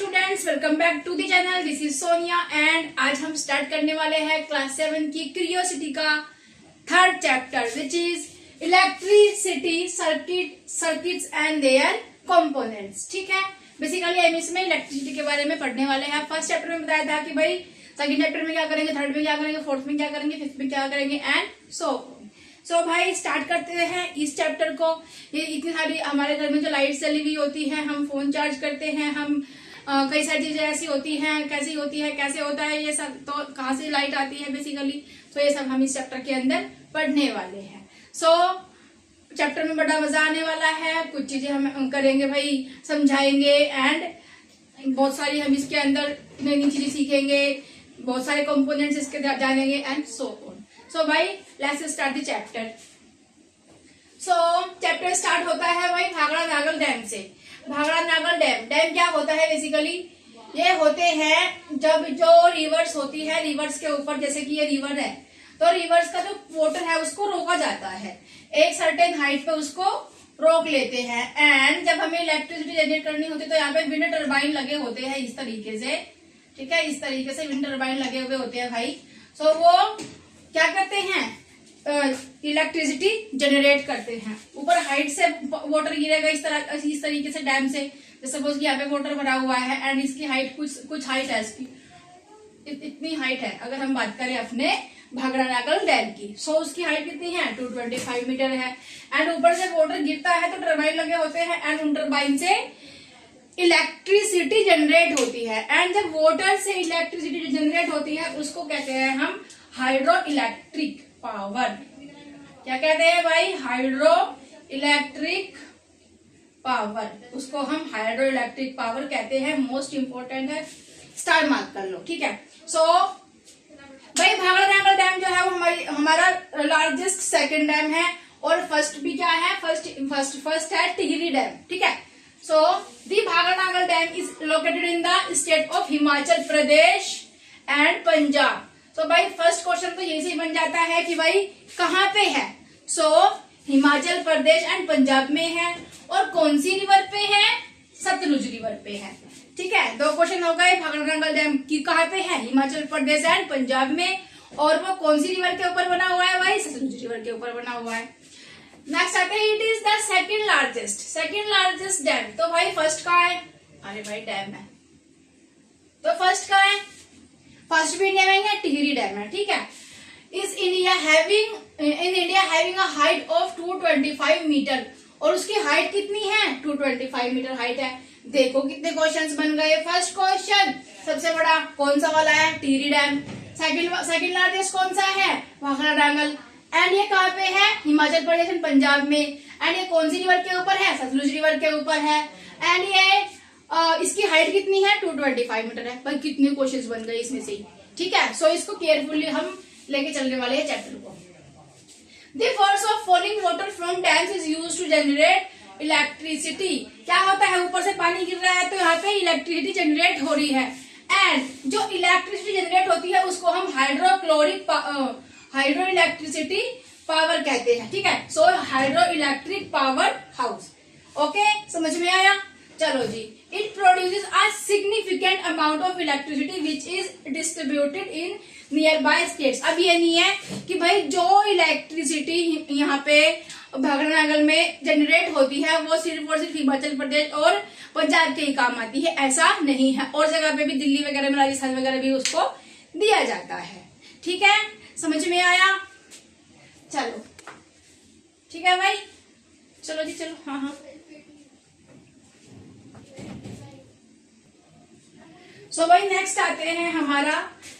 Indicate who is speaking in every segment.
Speaker 1: Students, welcome back to the channel. This is Sonia and आज हम start करने वाले हैं क्लास 7 की क्यूरियोसिटी का third chapter which is electricity circuits and there components. ठीक है, बेसिकली हम इसमें इलेक्ट्रिसिटी के बारे में पढ़ने वाले हैं। फर्स्ट चैप्टर में बताया था कि भाई सेकंड चैप्टर में क्या करेंगे, थर्ड में क्या करेंगे, फोर्थ में क्या करेंगे, फिफ्थ में क्या करेंगे एंड सो भाई स्टार्ट करते हैं इस चैप्टर को। ये इतनी सारी हमारे घर में जो लाइट चली हुई होती है, हम फोन चार्ज करते हैं, हम कई सारी चीजें ऐसी होती हैं, कैसी होती है, कैसे होता है, ये सब तो कहाँ से लाइट आती है बेसिकली, तो ये सब हम इस चैप्टर के अंदर पढ़ने वाले हैं। चैप्टर में बड़ा मजा आने वाला है। कुछ चीजें हम करेंगे भाई, समझाएंगे एंड बहुत सारी हम इसके अंदर नई नई चीजें सीखेंगे, बहुत सारे कंपोनेंट्स इसके जानेंगे एंड सो ऑन। सो भाई let's start the chapter. Chapter start होता है भाई भाखड़ा नागल डैम से। भाखड़ा नागल डैम क्या होता है बेसिकली, ये होते हैं जब जो रिवर्स होती है, रिवर्स के ऊपर जैसे कि ये रिवर है तो रिवर्स का जो वाटर है उसको रोका जाता है, एक सर्टेन हाइट पे उसको रोक लेते हैं। एंड जब हमें इलेक्ट्रिसिटी जनरेट करनी होती है तो यहाँ पे विंड टर्बाइन लगे होते हैं इस तरीके से। ठीक है, इस तरीके से विंड टर्बाइन लगे हुए होते हैं भाई। वो क्या करते हैं, इलेक्ट्रिसिटी जनरेट करते हैं। ऊपर हाइट से वाटर गिरेगा इस तरीके से डैम से। जैसे सपोज कि यहाँ पे वाटर भरा हुआ है एंड इसकी हाइट कुछ हाइट है, इसकी इतनी हाइट है। अगर हम बात करें अपने भाखड़ा नागल डैम की, उसकी हाइट कितनी है, 225 मीटर है। एंड ऊपर से वाटर गिरता है तो टर्बाइन लगे होते हैं एंड उन टर्बाइन से इलेक्ट्रिसिटी जनरेट होती है। एंड जब वाटर से इलेक्ट्रिसिटी जनरेट होती है उसको कहते हैं हम हाइड्रो इलेक्ट्रिक पावर। क्या कहते हैं भाई, हाइड्रो इलेक्ट्रिक पावर, उसको हम हाइड्रो इलेक्ट्रिक पावर कहते हैं। मोस्ट इंपोर्टेंट है, स्टार मार्क कर लो। ठीक है, भाई भाखड़ा नागल डैम जो है वो हमारा लार्जेस्ट सेकंड डैम है और फर्स्ट भी क्या है, फर्स्ट है टिहरी डैम। ठीक है, the Bhakra Nangal dam is located in the state of Himachal Pradesh and Punjab. भाई फर्स्ट क्वेश्चन तो यही से बन जाता है कि भाई कहाँ पे है। हिमाचल प्रदेश एंड पंजाब में है। और कौन सी रिवर पे है, सतलुज रिवर पे है। ठीक है, दो क्वेश्चन हो गए। भाखड़ा नागल डैम की कहाँ पे है, हिमाचल प्रदेश एंड पंजाब में। और वो कौन सी रिवर के ऊपर बना हुआ है भाई, सतलुज रिवर के ऊपर बना हुआ है। नेक्स्ट आते हैं, it is the second largest dam. तो भाई फर्स्ट कहाँ है, अरे भाई डैम है तो फर्स्ट कहाँ है, फर्स्ट भी इंडिया में है, टिहरी डैम है। ठीक है, is India having a height of 225 metre. और उसकी हाइट कितनी है, 225 मीटर हाइट है। देखो कितने क्वेश्चंस बन गए। फर्स्ट क्वेश्चन सबसे बड़ा कौन सा वाला है, टिहरी डैम। सेकंड लार्जेस्ट कौन सा है, भाखड़ा नागल। एंड ये कहाँ पे है, हिमाचल प्रदेश एंड पंजाब में। एंड ये कौन सी रिवर के ऊपर है, सतलुज रिवर के ऊपर है। एंड ये इसकी हाइट कितनी है, 225 मीटर है। भाई कितने क्वेश्चंस बन गए इसमें से। ठीक है, इसको केयरफुली हम लेके चलने वाले हैं चैप्टर को। The force of falling water from dams is used to generate electricity। क्या होता है, ऊपर से पानी गिर रहा है तो यहाँ पे इलेक्ट्रिसिटी जनरेट हो रही है। एंड जो इलेक्ट्रिसिटी जनरेट होती है उसको हम हाइड्रो इलेक्ट्रिसिटी पावर कहते हैं। ठीक है, hydro electric power house. Okay, समझ में आया। चलो जी, it produces a significant amount of electricity which is distributed in nearby states. अब ये नहीं है कि भाई जो इलेक्ट्रिसिटी यहाँ पे भाखड़ा नागल में जनरेट होती है वो सिर्फ और सिर्फ हिमाचल प्रदेश और पंजाब के ही काम आती है, ऐसा नहीं है। और जगह पे भी, दिल्ली वगैरह में, राजस्थान वगैरह भी उसको दिया जाता है। ठीक है, समझ में आया। चलो ठीक है भाई, चलो जी चलो। हाँ, भाई नेक्स्ट आते हैं, हमारा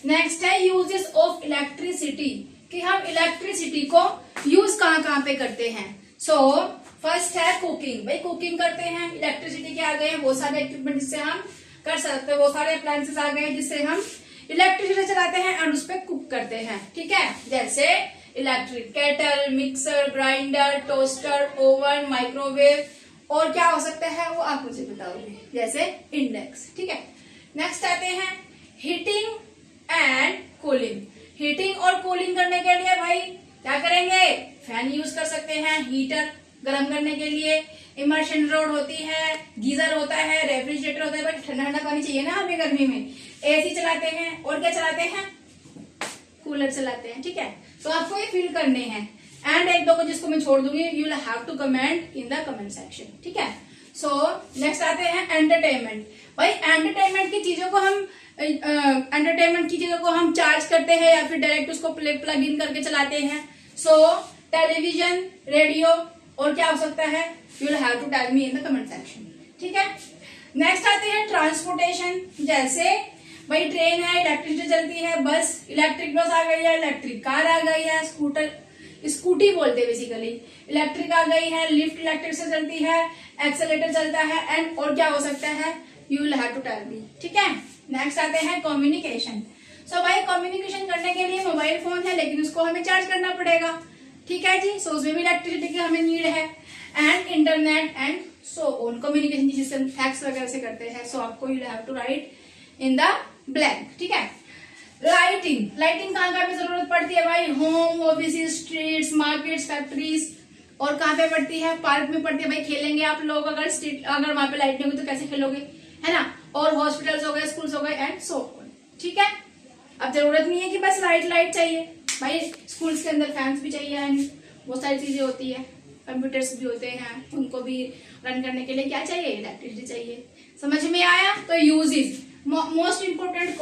Speaker 1: नेक्स्ट है यूजेस ऑफ इलेक्ट्रिसिटी, कि हम इलेक्ट्रिसिटी को यूज कहाँ पे करते हैं। फर्स्ट है कुकिंग। भाई कुकिंग करते हैं, इलेक्ट्रिसिटी के आ गए हैं बहुत सारे इक्विपमेंट जिससे हम कर सकते हैं, बहुत सारे अप्लायंसेस आ गए हैं जिससे हम इलेक्ट्रिसिटी चलाते हैं और उस पर कुक करते हैं। ठीक है, जैसे electric kettle, mixer, grinder, toaster, oven, microwave, और क्या हो सकता है वो आप मुझे बताओगे, जैसे इंडेक्स। ठीक है, नेक्स्ट आते हैं हीटिंग एंड कूलिंग। हीटिंग और कूलिंग करने के लिए भाई क्या करेंगे, फैन यूज कर सकते हैं, हीटर गर्म करने के लिए, इमर्शन रॉड होती है, गीजर होता है, रेफ्रिजरेटर होता है, बट ठंडा ठंडा पानी चाहिए ना हमें गर्मी में, एसी चलाते हैं, और क्या चलाते हैं, कूलर चलाते हैं। ठीक है, तो आपको ये फील करने हैं। एंड एक दो को जिसको मैं छोड़ दूंगी, you will have to comment in the comment section. ठीक है, सो नेक्स्ट आते हैं एंटरटेनमेंट। भाई एंटरटेनमेंट की चीजों को हम चार्ज करते हैं या फिर डायरेक्ट उसको प्लग इन करके चलाते हैं। सो टेलीविजन, रेडियो, और क्या हो सकता है, you will have to tell me in the comment section. ठीक है, नेक्स्ट आते हैं ट्रांसपोर्टेशन। जैसे भाई ट्रेन है, इलेक्ट्रिसिटी चलती है, बस इलेक्ट्रिक बस आ गई है, इलेक्ट्रिक कार आ गई है, स्कूटी बोलते हैं बेसिकली, इलेक्ट्रिक आ गई है, लिफ्ट इलेक्ट्रिक से चलती है, एक्सेलेटर चलता है, एंड और क्या हो सकता है, you will have to tell me. ठीक है, नेक्स्ट आते हैं कम्युनिकेशन। सो भाई कम्युनिकेशन करने के लिए मोबाइल फोन है, लेकिन उसको हमें चार्ज करना पड़ेगा। ठीक है जी, सो उसमें भी इलेक्ट्रिसिटी की हमें नीड है। And internet and so on, communication system fax वगैरह से करते हैं। सो आपको you have to write in the blank. ठीक है, लाइटिंग कहाँ कहाँ पे जरूरत पड़ती है भाई, home, office, streets, markets, factories, और कहाँ पे पड़ती है, पार्क में पड़ती है। भाई खेलेंगे आप लोग, अगर वहां पे लाइट नहीं होगी तो कैसे खेलोगे, है ना। और हॉस्पिटल्स हो गए, स्कूल्स हो गए, एंड सो ऑन। ठीक है, अब जरूरत नहीं है कि बस लाइट चाहिए भाई, स्कूल्स के अंदर फैंस भी चाहिए, एंड बहुत सारी चीजें होती है, कंप्यूटर्स भी होते हैं, उनको भी रन करने के लिए क्या चाहिए, इलेक्ट्रिसिटी चाहिए। समझ में आया। तो यूजेस, मोस्ट इंपोर्टेंट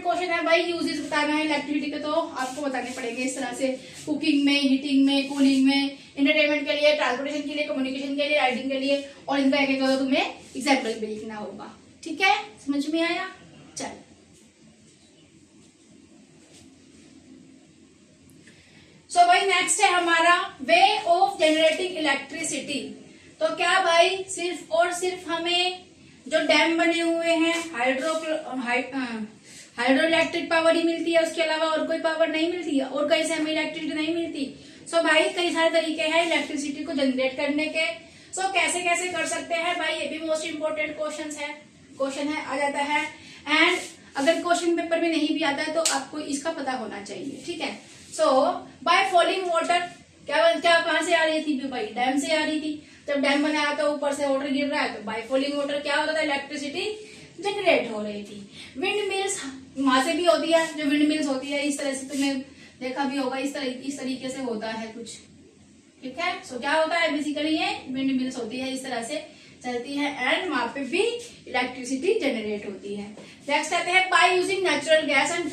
Speaker 1: क्वेश्चन है भाई, यूजेस बताना है इलेक्ट्रिसिटी के, तो आपको बताने पड़ेंगे इस तरह से, कुकिंग में, हीटिंग में, कूलिंग में, एंटरटेनमेंट के लिए, ट्रांसपोर्टेशन के लिए, कम्युनिकेशन के लिए, राइटिंग के लिए, और इनका एक एक तुम्हें एग्जाम्पल भी लिखना होगा। ठीक है, समझ में आया। चल सो भाई नेक्स्ट है हमारा वे ऑफ जनरेटिंग इलेक्ट्रिसिटी। तो क्या भाई सिर्फ और सिर्फ हमें जो डैम बने हुए हैं, हाइड्रो इलेक्ट्रिक पावर ही मिलती है, उसके अलावा और कोई पावर नहीं मिलती है, और कहीं से हमें इलेक्ट्रिसिटी नहीं मिलती। सो भाई कई सारे तरीके हैं इलेक्ट्रिसिटी को जनरेट करने के। सो कैसे कैसे कर सकते हैं भाई, ये भी मोस्ट इंपोर्टेंट क्वेश्चन है, आ जाता है। एंड अगर क्वेश्चन पेपर में नहीं भी आता है तो आपको इसका पता होना चाहिए। ठीक है, सो बाय फॉलिंग वाटर, क्या कहां से आ रही थी भाई, डैम से आ रही थी। जब डैम बनाया तो ऊपर से वाटर गिर रहा है, तो बाय फॉलिंग वाटर क्या होता था, इलेक्ट्रिसिटी जनरेट हो रही थी। विंड मिल्स वहां से भी होती है, जो विंड मिल्स होती है इस तरह से, तुमने देखा भी होगा, इस तरीके से होता है कुछ। ठीक है, सो क्या होता है बेसिकली, ये विंड मिल्स होती है, इस तरह से चलती है, एंड वहां पे भी इलेक्ट्रिसिटी जनरेट होती है। नेक्स्ट आते हैं by using natural gas and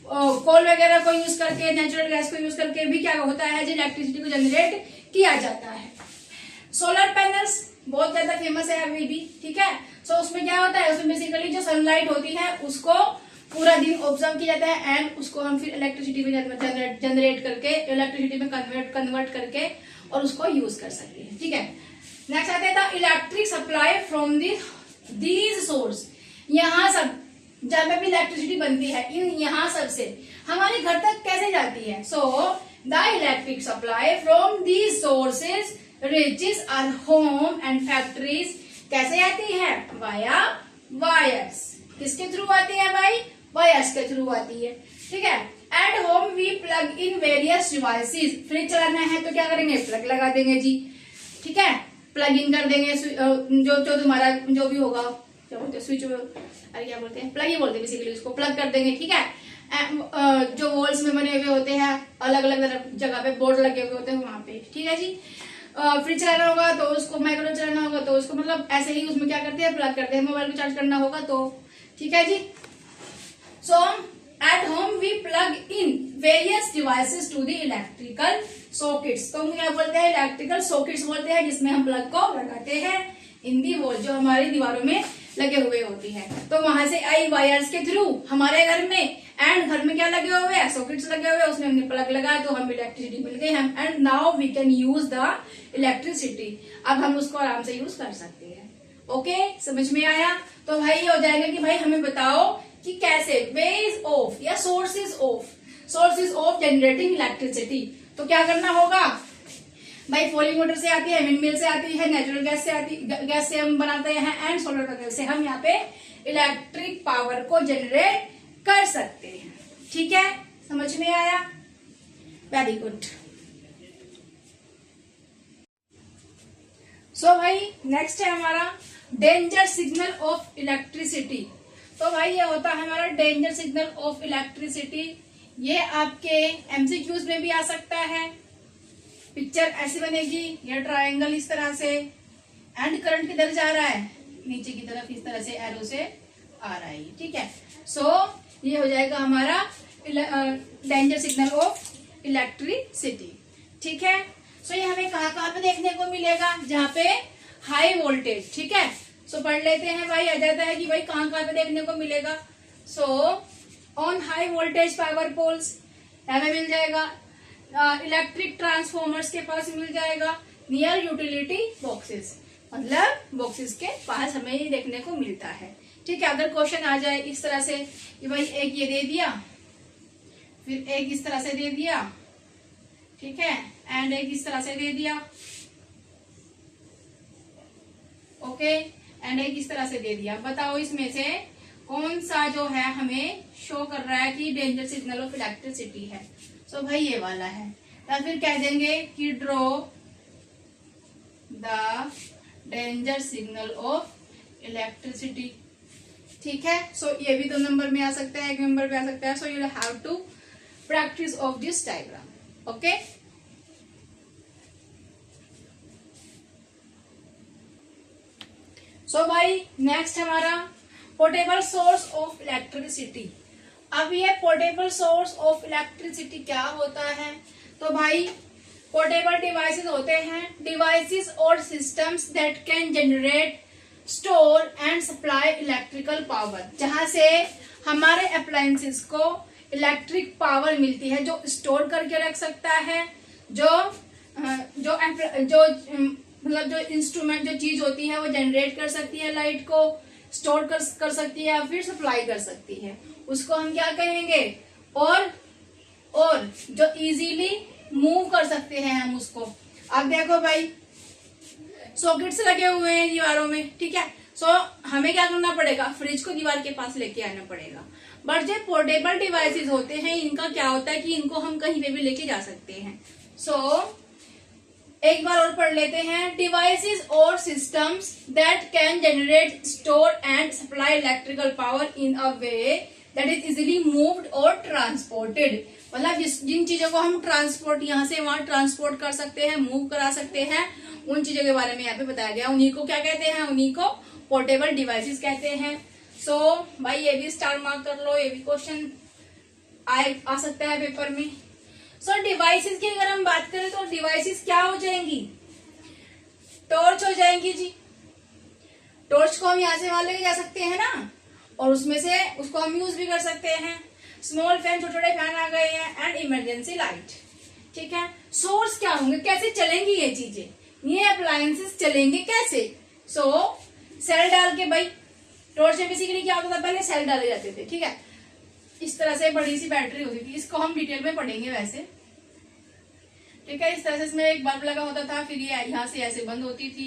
Speaker 1: coal वगैरह को यूज करके, नेचुरल गैस को यूज करके भी क्या होता है, जो इलेक्ट्रिसिटी को जनरेट किया जाता है। सोलर पैनल्स बहुत ज्यादा फेमस है अभी भी। ठीक है, सो उसमें क्या होता है, उसमें बेसिकली जो सनलाइट होती है उसको पूरा दिन ऑब्जर्व किया जाता है, एंड उसको हम फिर इलेक्ट्रिसिटी में जनरेट करके, इलेक्ट्रिसिटी में कन्वर्ट करके और उसको यूज कर सकते हैं। ठीक है, नेक्स्ट आते हैं electric supply from these source. यहाँ सब जहाँ पे भी इलेक्ट्रिसिटी बनती है, यहाँ सबसे हमारे घर तक कैसे जाती है। So the electric supply from these sources reaches our home and factories कैसे आती है, वाया वायर्स। किसके थ्रू आती है भाई, वायर्स के थ्रू आती है। ठीक है, at home we plug in various devices. Fridge चलाना है तो क्या करेंगे, प्लग लगा देंगे जी। ठीक है, प्लग इन कर देंगे, जो तुम्हारा जो भी होगा, क्या बोलते हैं, स्विच, अरे क्या बोलते हैं, प्लग ही बोलते हैं बेसिकली, उसको प्लग कर देंगे। ठीक है, जो वॉल्स में बने हुए होते हैं, अलग अलग जगह पे बोर्ड लगे हुए होते हैं वहां पे। ठीक है जी, फ्रिज चलाना होगा तो उसको, माइक्रोवेव चलाना होगा तो उसको, मतलब ऐसे ही उसमें क्या करते हैं, प्लग करते हैं। मोबाइल को चार्ज करना होगा तो। ठीक है जी, so at home we plug in various devices to the electrical sockets. तो हम क्या बोलते हैं, इलेक्ट्रिकल सॉकेट्स बोलते हैं, जिसमें हम प्लग को लगाते हैं इन दी वॉल, जो हमारी दीवारों में लगे हुए होती है। तो वहां से आई वायर्स के थ्रू हमारे घर में, एंड घर में क्या लगे हुए हैं, सॉकेट्स लगे हुए हैं, उसमें हमने प्लग लगाया तो हमें इलेक्ट्रिसिटी मिल गई। हम and now we can use the electricity. अब हम उसको आराम से यूज कर सकते हैं। ओके, समझ में आया। तो भाई हो जाएगा कि भाई हमें बताओ कि कैसे वेज ऑफ या सोर्सेज ऑफ जनरेटिंग इलेक्ट्रिसिटी। तो क्या करना होगा भाई, फॉलिंग वाटर से आती है, विंडमिल से आती है, नेचुरल गैस से हम बनाते हैं, एंड सोलर पैनल से हम यहाँ पे इलेक्ट्रिक पावर को जनरेट कर सकते हैं। ठीक है, समझ में आया, वेरी गुड। सो भाई नेक्स्ट है हमारा डेंजर सिग्नल ऑफ इलेक्ट्रिसिटी। तो भाई ये होता है हमारा डेंजर सिग्नल ऑफ इलेक्ट्रिसिटी। ये आपके एमसीक्यूज में भी आ सकता है। पिक्चर ऐसी बनेगी, ये ट्रायंगल इस तरह से, एंड करंट किधर जा रहा है, नीचे की तरफ इस तरह से एरो से आ रहा है, ठीक है। सो ये हो जाएगा हमारा डेंजर सिग्नल ऑफ इलेक्ट्रिसिटी, ठीक है। सो ये हमें कहाँ कहाँ पे देखने को मिलेगा, जहाँ पे हाई वोल्टेज, ठीक है। सो पढ़ लेते हैं भाई, आ जाता है कि भाई कहाँ कहाँ पे देखने को मिलेगा। So on high voltage power poles हमें मिल जाएगा, इलेक्ट्रिक ट्रांसफॉर्मर्स के पास मिल जाएगा, नियर यूटिलिटी बॉक्सेस, मतलब बॉक्सेस के पास हमें ये देखने को मिलता है, ठीक है। अगर क्वेश्चन आ जाए इस तरह से कि भाई एक ये दे दिया, फिर एक इस तरह से दे दिया, ठीक है, एंड एक इस तरह से दे दिया, ओके, एंड एक इस तरह से दे दिया, बताओ इसमें से कौन सा जो है हमें शो कर रहा है कि डेंजर सिग्नल ऑफ इलेक्ट्रिसिटी है। सो भाई ये वाला है, या फिर कह देंगे कि draw the danger signal of electricity, ठीक है। सो ये भी 2 नंबर में आ सकता है, 1 नंबर में आ सकता है। So you have to practice of this diagram, okay. So भाई नेक्स्ट हमारा पोर्टेबल सोर्स ऑफ इलेक्ट्रिसिटी। अब ये पोर्टेबल सोर्स ऑफ इलेक्ट्रिसिटी क्या होता है, तो भाई पोर्टेबल डिवाइसेस होते हैं, डिवाइसेस और systems that can generate, store and supply electrical power, जहां से हमारे अप्लायंसेस को इलेक्ट्रिक पावर मिलती है, जो स्टोर करके रख सकता है, जो मतलब जो इंस्ट्रूमेंट जो चीज होती है वो जनरेट कर सकती है, लाइट को स्टोर कर सकती है या फिर सप्लाई कर सकती है, उसको हम क्या कहेंगे, और जो इजीली मूव कर सकते हैं हम उसको। अब देखो भाई सॉकेट्स लगे हुए हैं दीवारों में, ठीक है। सो हमें क्या करना पड़ेगा, फ्रिज को दीवार के पास लेके आना पड़ेगा। बट जो पोर्टेबल डिवाइसेस होते हैं इनका क्या होता है कि इनको हम कहीं पे भी लेके जा सकते हैं। सो एक बार और पढ़ लेते हैं, डिवाइसेस और systems that can generate, store and supply electrical power in a way that is easily moved और ट्रांसपोर्टेड, मतलब जिन चीजों को हम ट्रांसपोर्ट यहाँ से वहां ट्रांसपोर्ट कर सकते हैं, मूव करा सकते हैं, उन चीजों के बारे में यहाँ पे बताया गया। उन्हीं को क्या कहते हैं, उन्हीं को पोर्टेबल डिवाइसेस कहते हैं। सो भाई ये भी स्टार मार्क कर लो, ये भी क्वेश्चन आ सकता है पेपर में। सो डिवाइसेस की अगर हम बात करें तो डिवाइसेस क्या हो जाएंगी, टॉर्च हो जाएंगी जी। टॉर्च को हम यहाँ से वहां लेके जा सकते हैं ना, और उसमें से उसको हम यूज भी कर सकते हैं। स्मॉल फैन, छोटे छोटे फैन आ गए हैं, एंड इमरजेंसी लाइट, ठीक है। सोर्स क्या होंगे, कैसे चलेंगी ये चीजें, ये अप्लायंसेस चलेंगे कैसे। सो सेल डाल के, भाई टॉर्च में बेसिकली क्या होता था, पहले सेल डाले जाते थे, ठीक है। इस तरह से बड़ी सी बैटरी होती थी, इसको हम डिटेल में पढ़ेंगे वैसे, ठीक है। इस तरह से इसमें एक बल्ब लगा होता था, फिर ये यहाँ से ऐसे बंद होती थी,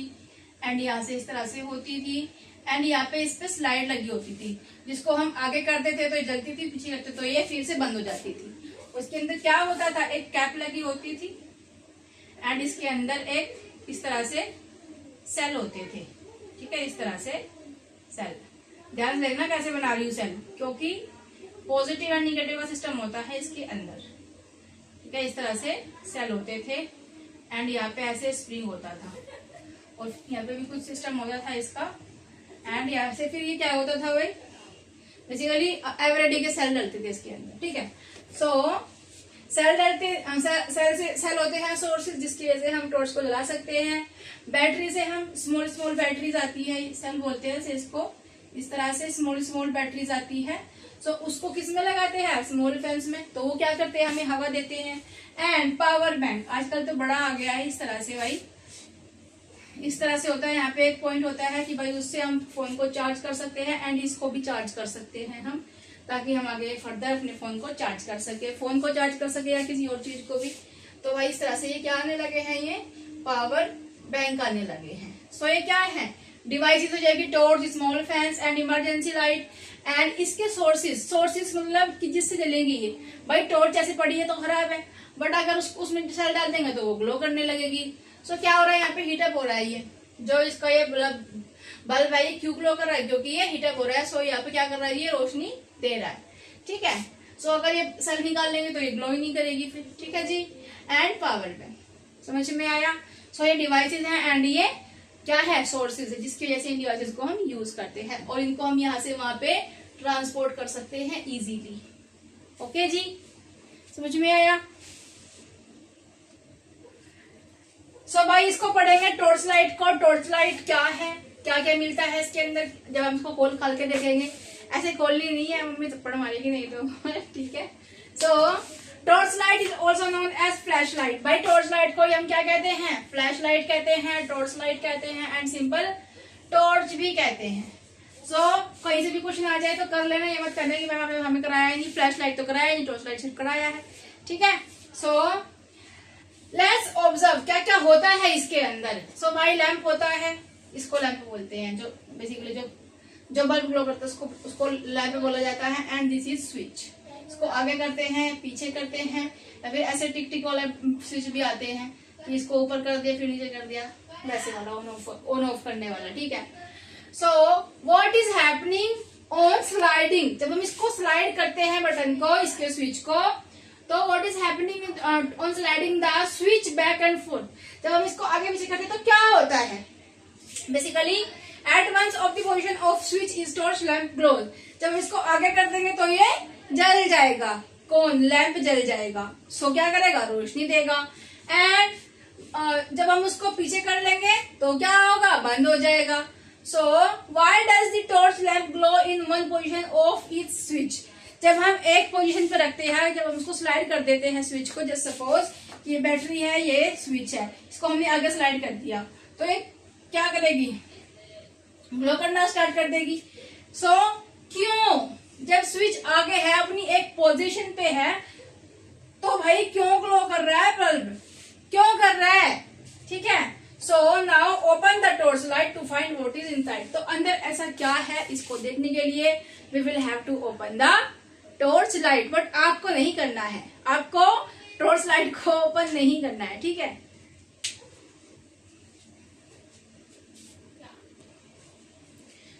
Speaker 1: एंड यहाँ से इस तरह से होती थी, एंड यहाँ पे इस पे स्लाइड लगी होती थी, जिसको हम आगे करते थे तो ये जलती थी, पीछे करते तो ये फिर से बंद हो जाती थी। उसके अंदर क्या होता था, एक कैप लगी होती थी, एंड इसके अंदर एक इस तरह से सेल होते थे, ठीक है, इस तरह से सेल। ध्यान से देखना कैसे बना रही हूँ सेल, क्योंकि पॉजिटिव एंड निगेटिव का सिस्टम होता है इसके अंदर, ठीक है। इस तरह से सेल होते थे, एंड यहाँ पे ऐसे स्प्रिंग होता था, और यहाँ पे भी कुछ सिस्टम होता था इसका, एंड यहाँ से फिर ये क्या होता था भाई, बेसिकली एवरेडी के सेल डलते थे इसके अंदर, ठीक है। सो सेल डलते, सेल होते हैं सोर्सेज, जिसकी वजह से हम टॉर्च को जला सकते हैं। बैटरी से हम स्मॉल बैटरीज आती है, सेल बोलते हैं इसको, इस तरह से स्मॉल बैटरीज आती है। सो उसको किस में लगाते हैं, स्मॉल फैंस में, तो वो क्या करते हैं, हमें हवा देते हैं। एंड पावर बैंक आजकल तो बड़ा आ गया है, इस तरह से भाई, इस तरह से होता है। यहाँ पे एक पॉइंट होता है कि भाई उससे हम फोन को चार्ज कर सकते हैं, एंड इसको भी चार्ज कर सकते हैं हम, ताकि हम आगे फर्दर अपने फोन को चार्ज कर सके, फोन को चार्ज कर सके या किसी और चीज को भी। तो भाई इस तरह से ये क्या आने लगे हैं, ये पावर बैंक आने लगे हैं। सो ये क्या है, डिवाइसेस हो जाएगी torch, small fans and emergency light. And इसके सोर्सेज मतलब कि जिससे जलेंगी ये, भाई टॉर्च ऐसे पड़ी है तो खराब है, बट अगर उसमें सेल डाल देंगे तो वो ग्लो करने लगेगी। सो क्या हो रहा है, यहाँ पे हीटअप हो रहा है, जो इसका ये बल्ब है ये क्यों ग्लो कर रहा है, क्योंकि ये हीटअप हो रहा है। सो यहाँ पे क्या कर रहा है, ये रोशनी दे रहा है, ठीक है। सो अगर ये सेल निकाल लेंगे तो ये ग्लो ही नहीं करेगी फिर, ठीक है जी। एंड पावर बैंक, समझ में आया। सो ये डिवाइसेस हैं एंड ये क्या है, सोर्सेज है, जिसकी वजह से इन डिवाइसेस को हम यूज करते हैं और इनको हम यहाँ से वहां पे ट्रांसपोर्ट कर सकते हैं इजीली। ओके जी, समझ में आया। सो भाई इसको पढ़ेंगे टॉर्च लाइट को। टॉर्च लाइट क्या है, क्या क्या मिलता है इसके अंदर, जब हम इसको खोल खाल के देखेंगे। ऐसे खोलनी नहीं है, मम्मी थप्पड़ मारेगी नहीं तो ठीक है। So torch light is also known as flash light. भाई टॉर्च लाइट को हम क्या कहते हैं, फ्लैश लाइट कहते हैं, टॉर्च लाइट कहते हैं एंड सिंपल टॉर्च भी कहते हैं। सो कहीं से भी क्वेश्चन आ जाए तो कर लेना, ये मत करना कि मैम हमें कराया नहीं, फ्लैश लाइट तो कराया नहीं, टॉर्च लाइट सिर्फ कराया है, ठीक है। सो लेट्स ऑब्जर्व क्या क्या होता है इसके अंदर। सो भाई लैंप होता है, इसको लैंप बोलते हैं, जो बेसिकली जो बल्ब ग्लो करता है उसको लैंप बोला जाता है। एंड दिस इज स्विच, इसको आगे करते हैं, पीछे करते हैं, या फिर ऐसे टिक टिक वाले स्विच भी आते हैं कि इसको ऊपर कर दिया फिर नीचे कर दिया, वैसे वाला ऑन ऑफ करने वाला, ठीक है। So what is happening on sliding, जब हम इसको स्लाइड करते हैं बटन को, इसके स्विच को, तो what is happening on sliding the switch back and fourth, जब हम इसको आगे पीछे करते हैं तो क्या होता है, basically at once of the position of switch is torch lamp glows, जब हम इसको आगे कर देंगे तो ये जल जाएगा, कौन, लैंप जल जाएगा। सो क्या करेगा, रोशनी देगा। एंड जब हम उसको पीछे कर लेंगे तो क्या होगा, बंद हो जाएगा। So why does the torch lamp glow in one position of its switch, जब हम एक पोजीशन पे रखते हैं, जब हम उसको स्लाइड कर देते हैं स्विच को, जस्ट सपोज ये बैटरी है, ये स्विच है, इसको हमने आगे स्लाइड कर दिया तो ये क्या करेगी, ग्लो करना स्टार्ट कर देगी। सो क्यों, जब स्विच आगे है, अपनी एक पोजीशन पे है, तो भाई क्यों ग्लो कर रहा है बल्ब, क्यों कर रहा है, ठीक है। So now open the torch light to find what is inside, तो अंदर ऐसा क्या है इसको देखने के लिए we will have to open the torch light. But आपको नहीं करना है, आपको टॉर्च लाइट को ओपन नहीं करना है, ठीक है।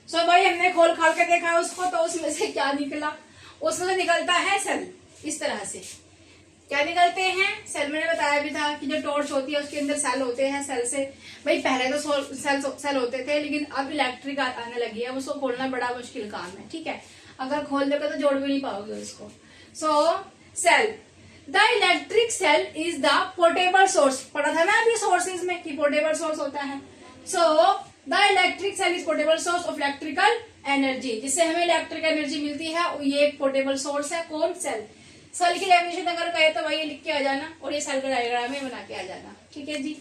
Speaker 1: सो भाई हमने खोल खाल के देखा उसको, तो उसमें से क्या निकला, उसमें से निकलता है सेल। इस तरह से क्या निकलते हैं सेल, मैंने बताया भी था कि जो टॉर्च होती है उसके अंदर सेल होते हैं। सेल से भाई पहले तो सेल होते थे, लेकिन अब इलेक्ट्रिक आने लगी है, उसको खोलना बड़ा मुश्किल काम है, ठीक है। अगर खोल देगा तो जोड़ भी नहीं पाओगे उसको। So cell, the electric cell is the portable source, पढ़ा था ना अभी सोर्सेज में कि पोर्टेबल सोर्स होता है। So the electric cell is portable source of electrical energy, जिससे हमें इलेक्ट्रिक एनर्जी मिलती है, ये एक पोर्टेबल सोर्स है, कौन, सेल। सेल की डेफिनेशन अगर कहे तो भाई ये लिख के आ जाना और ये सेल का डायग्राम में बना के आ जाना, ठीक है जी।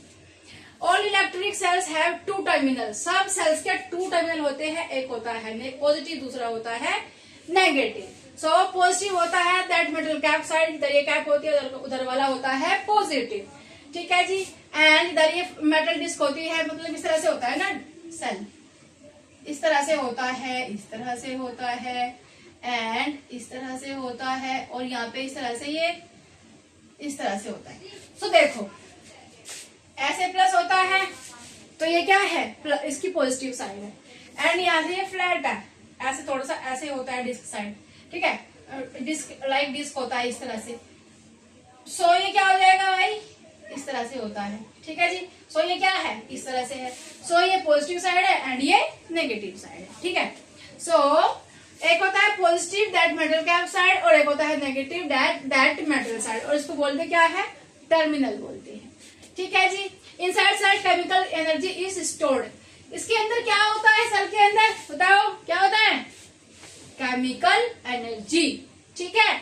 Speaker 1: All electric cells have two terminal, सब सेल्स के टू टर्मिनल होते हैं, एक होता है पॉजिटिव, दूसरा होता है नेगेटिव। सो पॉजिटिव होता है दैट मेटल कैप साइड, इधर ये कैप होती है, उधर वाला होता है पॉजिटिव, ठीक है जी। एंड इधर ये मेटल डिस्क होती है, मतलब इस तरह से होता है ना सेल, इस तरह से होता है, इस तरह से होता है एंड इस तरह से होता है, और यहाँ पे इस तरह से ये इस तरह से होता है। सो देखो ऐसे प्लस होता है तो ये क्या है, इसकी पॉजिटिव साइड है। एंड यहाँ से ये फ्लैट है, ऐसे थोड़ा सा ऐसे होता है डिस्क साइड, ठीक है, डिस्क लाइक डिस्क होता है इस तरह से। सो ये क्या हो जाएगा भाई, इस तरह से होता है, ठीक है जी। सो ये क्या है, इस तरह से है। सो ये पॉजिटिव साइड है एंड ये नेगेटिव साइड है, ठीक है। सो एक होता है positive that metal cap side और एक होता है नेगेटिव दैट मेटल साइड, और इसको बोलते क्या है, टर्मिनल बोलते हैं, ठीक है जी। Inside cell chemical energy is stored, इसके अंदर क्या होता है, सेल के अंदर बताओ क्या होता है, केमिकल एनर्जी, ठीक है।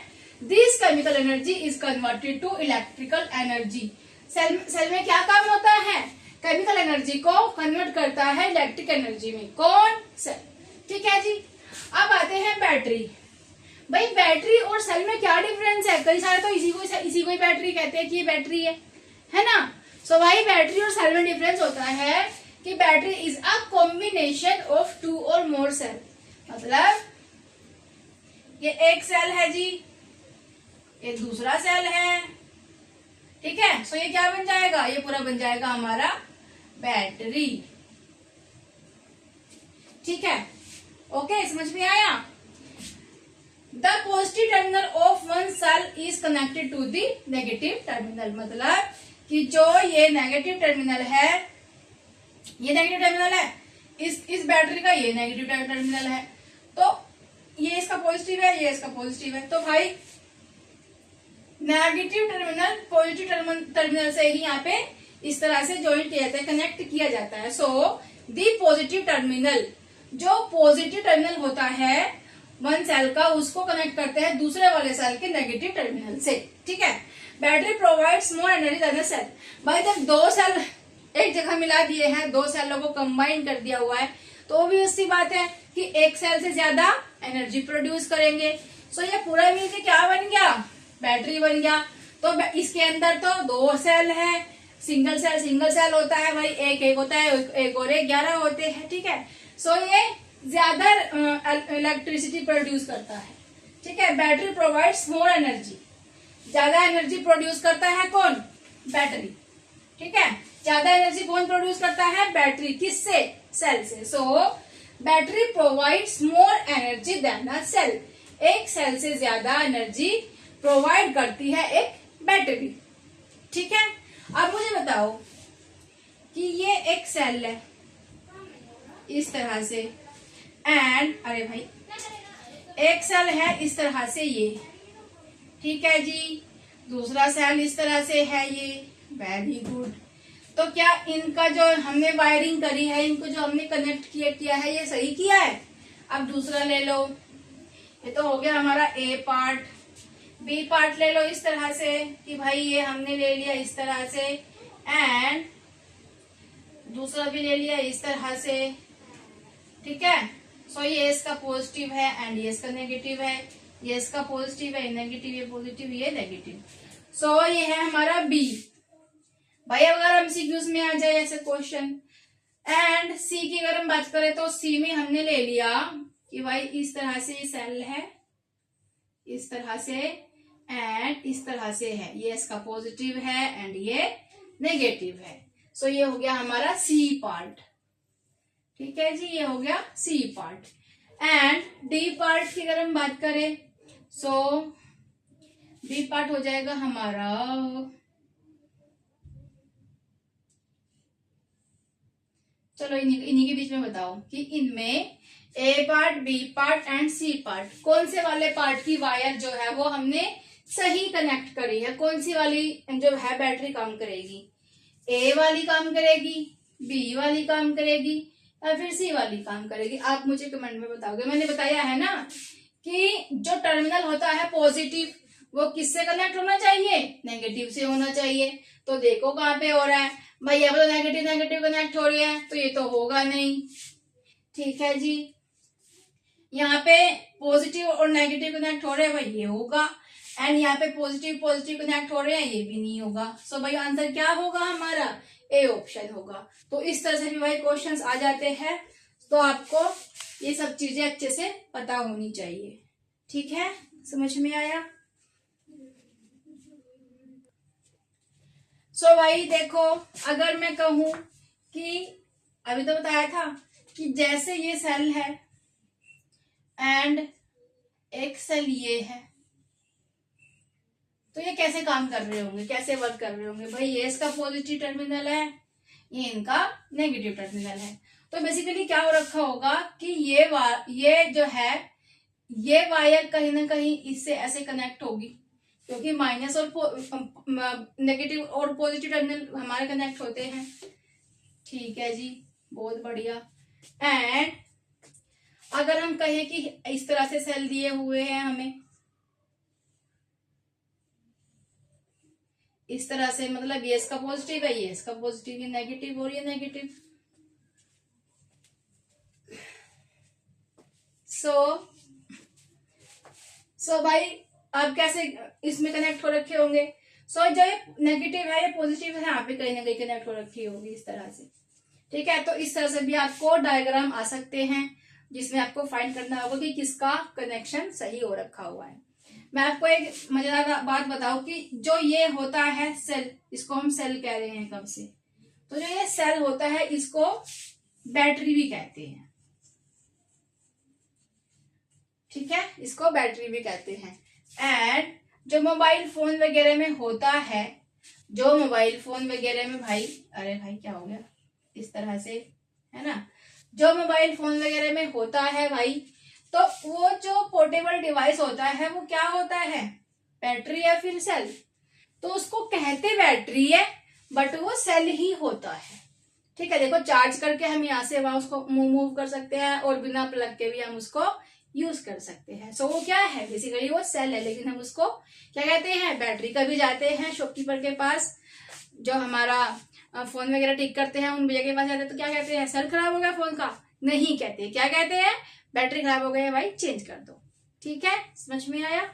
Speaker 1: This chemical energy is converted to electrical energy, cell में क्या काम होता है, केमिकल एनर्जी को कन्वर्ट करता है इलेक्ट्रिक एनर्जी में, कौन, सेल, ठीक है जी। अब आते हैं बैटरी। भाई बैटरी और सेल में क्या डिफरेंस है, कई सारे तो इसी को ही बैटरी कहते हैं कि ये बैटरी है ना। सो भाई बैटरी और सेल में डिफरेंस होता है कि battery is a combination of two or more cell, मतलब ये एक सेल है जी, ये दूसरा सेल है, ठीक है। सो ये क्या बन जाएगा, ये पूरा बन जाएगा हमारा बैटरी, ठीक है, ओके, समझ में आया। The positive terminal of one cell is connected to the negative terminal, मतलब कि जो ये नेगेटिव टर्मिनल है, ये नेगेटिव टर्मिनल है, इस बैटरी का ये नेगेटिव टर्मिनल है, तो ये इसका पॉजिटिव है, ये इसका पॉजिटिव है, तो भाई नेगेटिव टर्मिनल पॉजिटिव टर्मिनल से ही यहाँ पे इस तरह से ज्वाइंट किया जाता है, कनेक्ट किया जाता है। सो दी पॉजिटिव टर्मिनल, जो पॉजिटिव टर्मिनल होता है वन सेल का, उसको कनेक्ट करते हैं दूसरे वाले सेल के नेगेटिव टर्मिनल से, ठीक है। Battery provides more energy than cell, भाई जब दो सेल एक जगह मिला दिए हैं, दो सेलों को कंबाइन कर दिया हुआ है, तो भी उसकी बात है कि एक सेल से ज्यादा एनर्जी प्रोड्यूस करेंगे। सो ये पूरा मिलके क्या बन गया, बैटरी बन गया। तो इसके अंदर तो दो सेल है, सिंगल सेल होता है भाई, एक होता है, एक और एक 11 होते हैं, ठीक है। सो ये ज्यादा इलेक्ट्रिसिटी प्रोड्यूस करता है, ठीक है। बैटरी प्रोवाइड्स मोर एनर्जी, ज्यादा एनर्जी प्रोड्यूस करता है कौन, बैटरी, ठीक है। ज्यादा एनर्जी कौन प्रोड्यूस करता है, बैटरी, किससे, सेल से। So battery provides more energy than a cell, एक सेल से ज्यादा एनर्जी प्रोवाइड करती है एक बैटरी, ठीक है। अब मुझे बताओ कि ये एक सेल है इस तरह से, एंड अरे भाई एक सेल है इस तरह से ये, ठीक है जी, दूसरा सेल इस तरह से है ये, वेरी गुड। तो क्या इनका जो हमने वायरिंग करी है, इनको जो हमने कनेक्ट किया है, ये सही किया है। अब दूसरा ले लो, ये तो हो गया हमारा ए पार्ट। बी पार्ट ले लो इस तरह से कि भाई ये हमने ले लिया इस तरह से, एंड दूसरा भी ले लिया इस तरह से, ठीक है। सो ये इसका पॉजिटिव है एंड ये इसका नेगेटिव है, ये इसका पॉजिटिव है, नेगेटिव, ये पॉजिटिव, ये नेगेटिव। सो ये है हमारा बी। भाई अगर हम सीक्यूज में आ जाए ऐसे क्वेश्चन, एंड सी की अगर हम बात करें तो सी में हमने ले लिया कि भाई इस तरह से सेल है, इस तरह से, एंड इस तरह से है, ये इसका पॉजिटिव है एंड ये नेगेटिव है। सो ये हो गया हमारा सी पार्ट, ठीक है जी, ये हो गया C part. And D part की अगर हम बात करें, सो डी पार्ट हो जाएगा हमारा, चलो इन्हीं के बीच में बताओ कि इनमें A part, B part and C part, कौन से वाले पार्ट की वायर जो है वो हमने सही कनेक्ट करी है, कौन सी वाली जो है बैटरी काम करेगी, ए वाली काम करेगी, बी वाली काम करेगी या फिर सी वाली काम करेगी। आप मुझे कमेंट में बताओगे। मैंने बताया है ना कि जो टर्मिनल होता है पॉजिटिव, वो किससे कनेक्ट होना चाहिए, नेगेटिव से होना चाहिए। तो देखो कहाँ पे हो रहा है भाई, अब तो नेगेटिव कनेक्ट हो रही है, तो ये तो होगा नहीं, ठीक है जी। यहाँ पे पॉजिटिव और नेगेटिव कनेक्ट हो रहे हैं भाई, ये होगा, एंड यहाँ पे पॉजिटिव कनेक्ट हो रहे हैं, ये भी नहीं होगा। सो भाई आंसर क्या होगा हमारा, ए ऑप्शन होगा। तो इस तरह से भी भाई क्वेश्चंस आ जाते हैं, तो आपको ये सब चीजें अच्छे से पता होनी चाहिए, ठीक है, समझ में आया। सो भाई देखो, अगर मैं कहूं कि अभी तो बताया था कि जैसे ये सेल है एंड एक सेल ये है, तो ये कैसे काम कर रहे होंगे, कैसे वर्क कर रहे होंगे। भाई ये इसका पॉजिटिव टर्मिनल है, ये इनका नेगेटिव टर्मिनल है। तो बेसिकली क्या हो रखा होगा कि ये जो है ये वायर कहीं ना कहीं इससे ऐसे कनेक्ट होगी, क्योंकि माइनस और नेगेटिव और पॉजिटिव टर्मिनल हमारे कनेक्ट होते हैं, ठीक है जी, बहुत बढ़िया। एंड अगर हम कहें कि इस तरह से सेल दिए हुए हैं हमें, इस तरह से, मतलब ये इसका पॉजिटिव है, ये इसका पॉजिटिव, ये नेगेटिव और ये नेगेटिव। सो भाई अब कैसे इसमें कनेक्ट हो रखे होंगे। सो जो ये नेगेटिव है, ये पॉजिटिव है, यहाँ पे कहीं ना कहीं कनेक्ट हो रखी होगी इस तरह से, ठीक है। तो इस तरह से भी आपको डायग्राम आ सकते हैं, जिसमें आपको फाइंड करना होगा कि किसका कनेक्शन सही हो रखा हुआ है। मैं आपको एक मजेदार बात बताऊं कि जो ये होता है सेल, इसको हम सेल कह रहे हैं कब से, तो जो ये सेल होता है इसको बैटरी भी कहते हैं, ठीक है, इसको बैटरी भी कहते हैं। एंड जो मोबाइल फोन वगैरह में होता है, जो मोबाइल फोन वगैरह में भाई, अरे भाई क्या हो गया, इस तरह से है ना, जो मोबाइल फोन वगैरह में होता है भाई, तो वो जो पोर्टेबल डिवाइस होता है वो क्या होता है, बैटरी या फिर सेल। तो उसको कहते बैटरी है बट वो सेल ही होता है। ठीक है, देखो चार्ज करके हम यहाँ से वहां उसको मूव कर सकते हैं और बिना प्लग के भी हम उसको यूज कर सकते हैं। सो वो क्या है, बेसिकली वो सेल है, लेकिन हम उसको क्या कहते हैं, बैटरी। कभी जाते हैं शॉपकीपर के पास, जो हमारा फोन वगैरह ठीक करते हैं, उन भैया के पास जाते हैं तो क्या कहते हैं, सेल खराब हो गया फोन का, नहीं कहते, क्या कहते हैं, बैटरी खराब हो गई है भाई, चेंज कर दो। ठीक है, समझ में आया।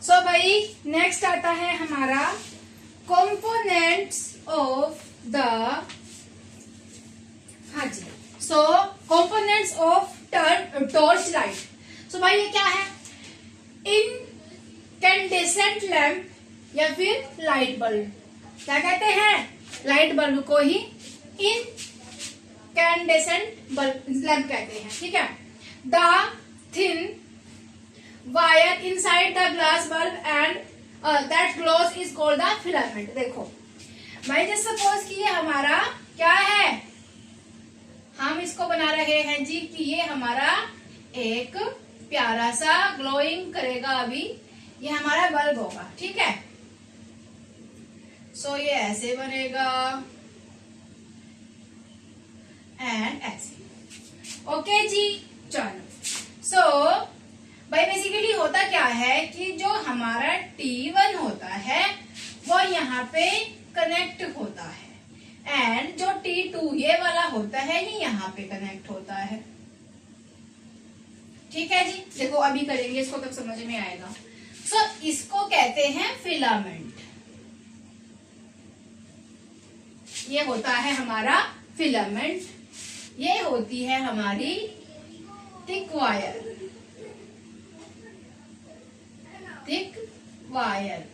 Speaker 1: सो भाई नेक्स्ट आता है हमारा कंपोनेंट्स ऑफ द, हाँ जी, सो कंपोनेंट्स ऑफ टॉर्च लाइट। सो भाई ये क्या है, इनकैंडेसेंट लैंप या फिर लाइट बल्ब, क्या कहते हैं, लाइट बल्ब को ही इनकैंडेसेंट बल्ब लैंप कहते हैं। ठीक है, the thin wire inside the glass bulb and that glows is called the filament. देखो भाई, जैसे सपोज कि ये हमारा क्या है, हम इसको बना रहे हैं जी कि ये हमारा एक प्यारा सा ग्लोइंग करेगा, अभी ये हमारा बल्ब होगा। ठीक है, सो ये ऐसे बनेगा एंड ऐसे। ओके जी, चलो। सो भाई बेसिकली होता क्या है कि जो हमारा T1 होता है वो यहाँ पे कनेक्ट होता है एंड जो T2 ये वाला होता है ये यहाँ पे कनेक्ट होता है। ठीक है जी, देखो अभी करेंगे इसको तब समझ में आएगा। सो इसको कहते हैं फिलामेंट, ये होता है हमारा फिलामेंट, ये होती है हमारी थिक वायर, थिक वायर।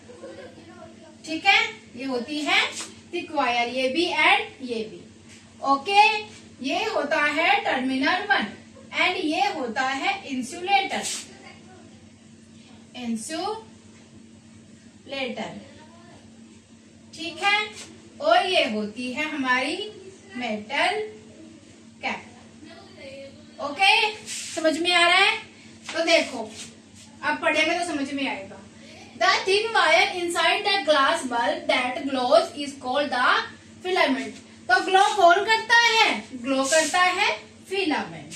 Speaker 1: ठीक है, ये होती है थिक वायर, ये भी एंड ये भी। ओके, ये होता है टर्मिनल 1 एंड ये होता है इंसुलेटर, इंसुलेटर। ठीक है, और ये होती है हमारी मेटल कैप। ओके, समझ में आ रहा है। तो देखो अब पढ़ेंगे तो समझ में आएगा। The thin wire inside the glass bulb that glows is called the filament. तो ग्लो कौन करता है, ग्लो करता है फिलामेंट।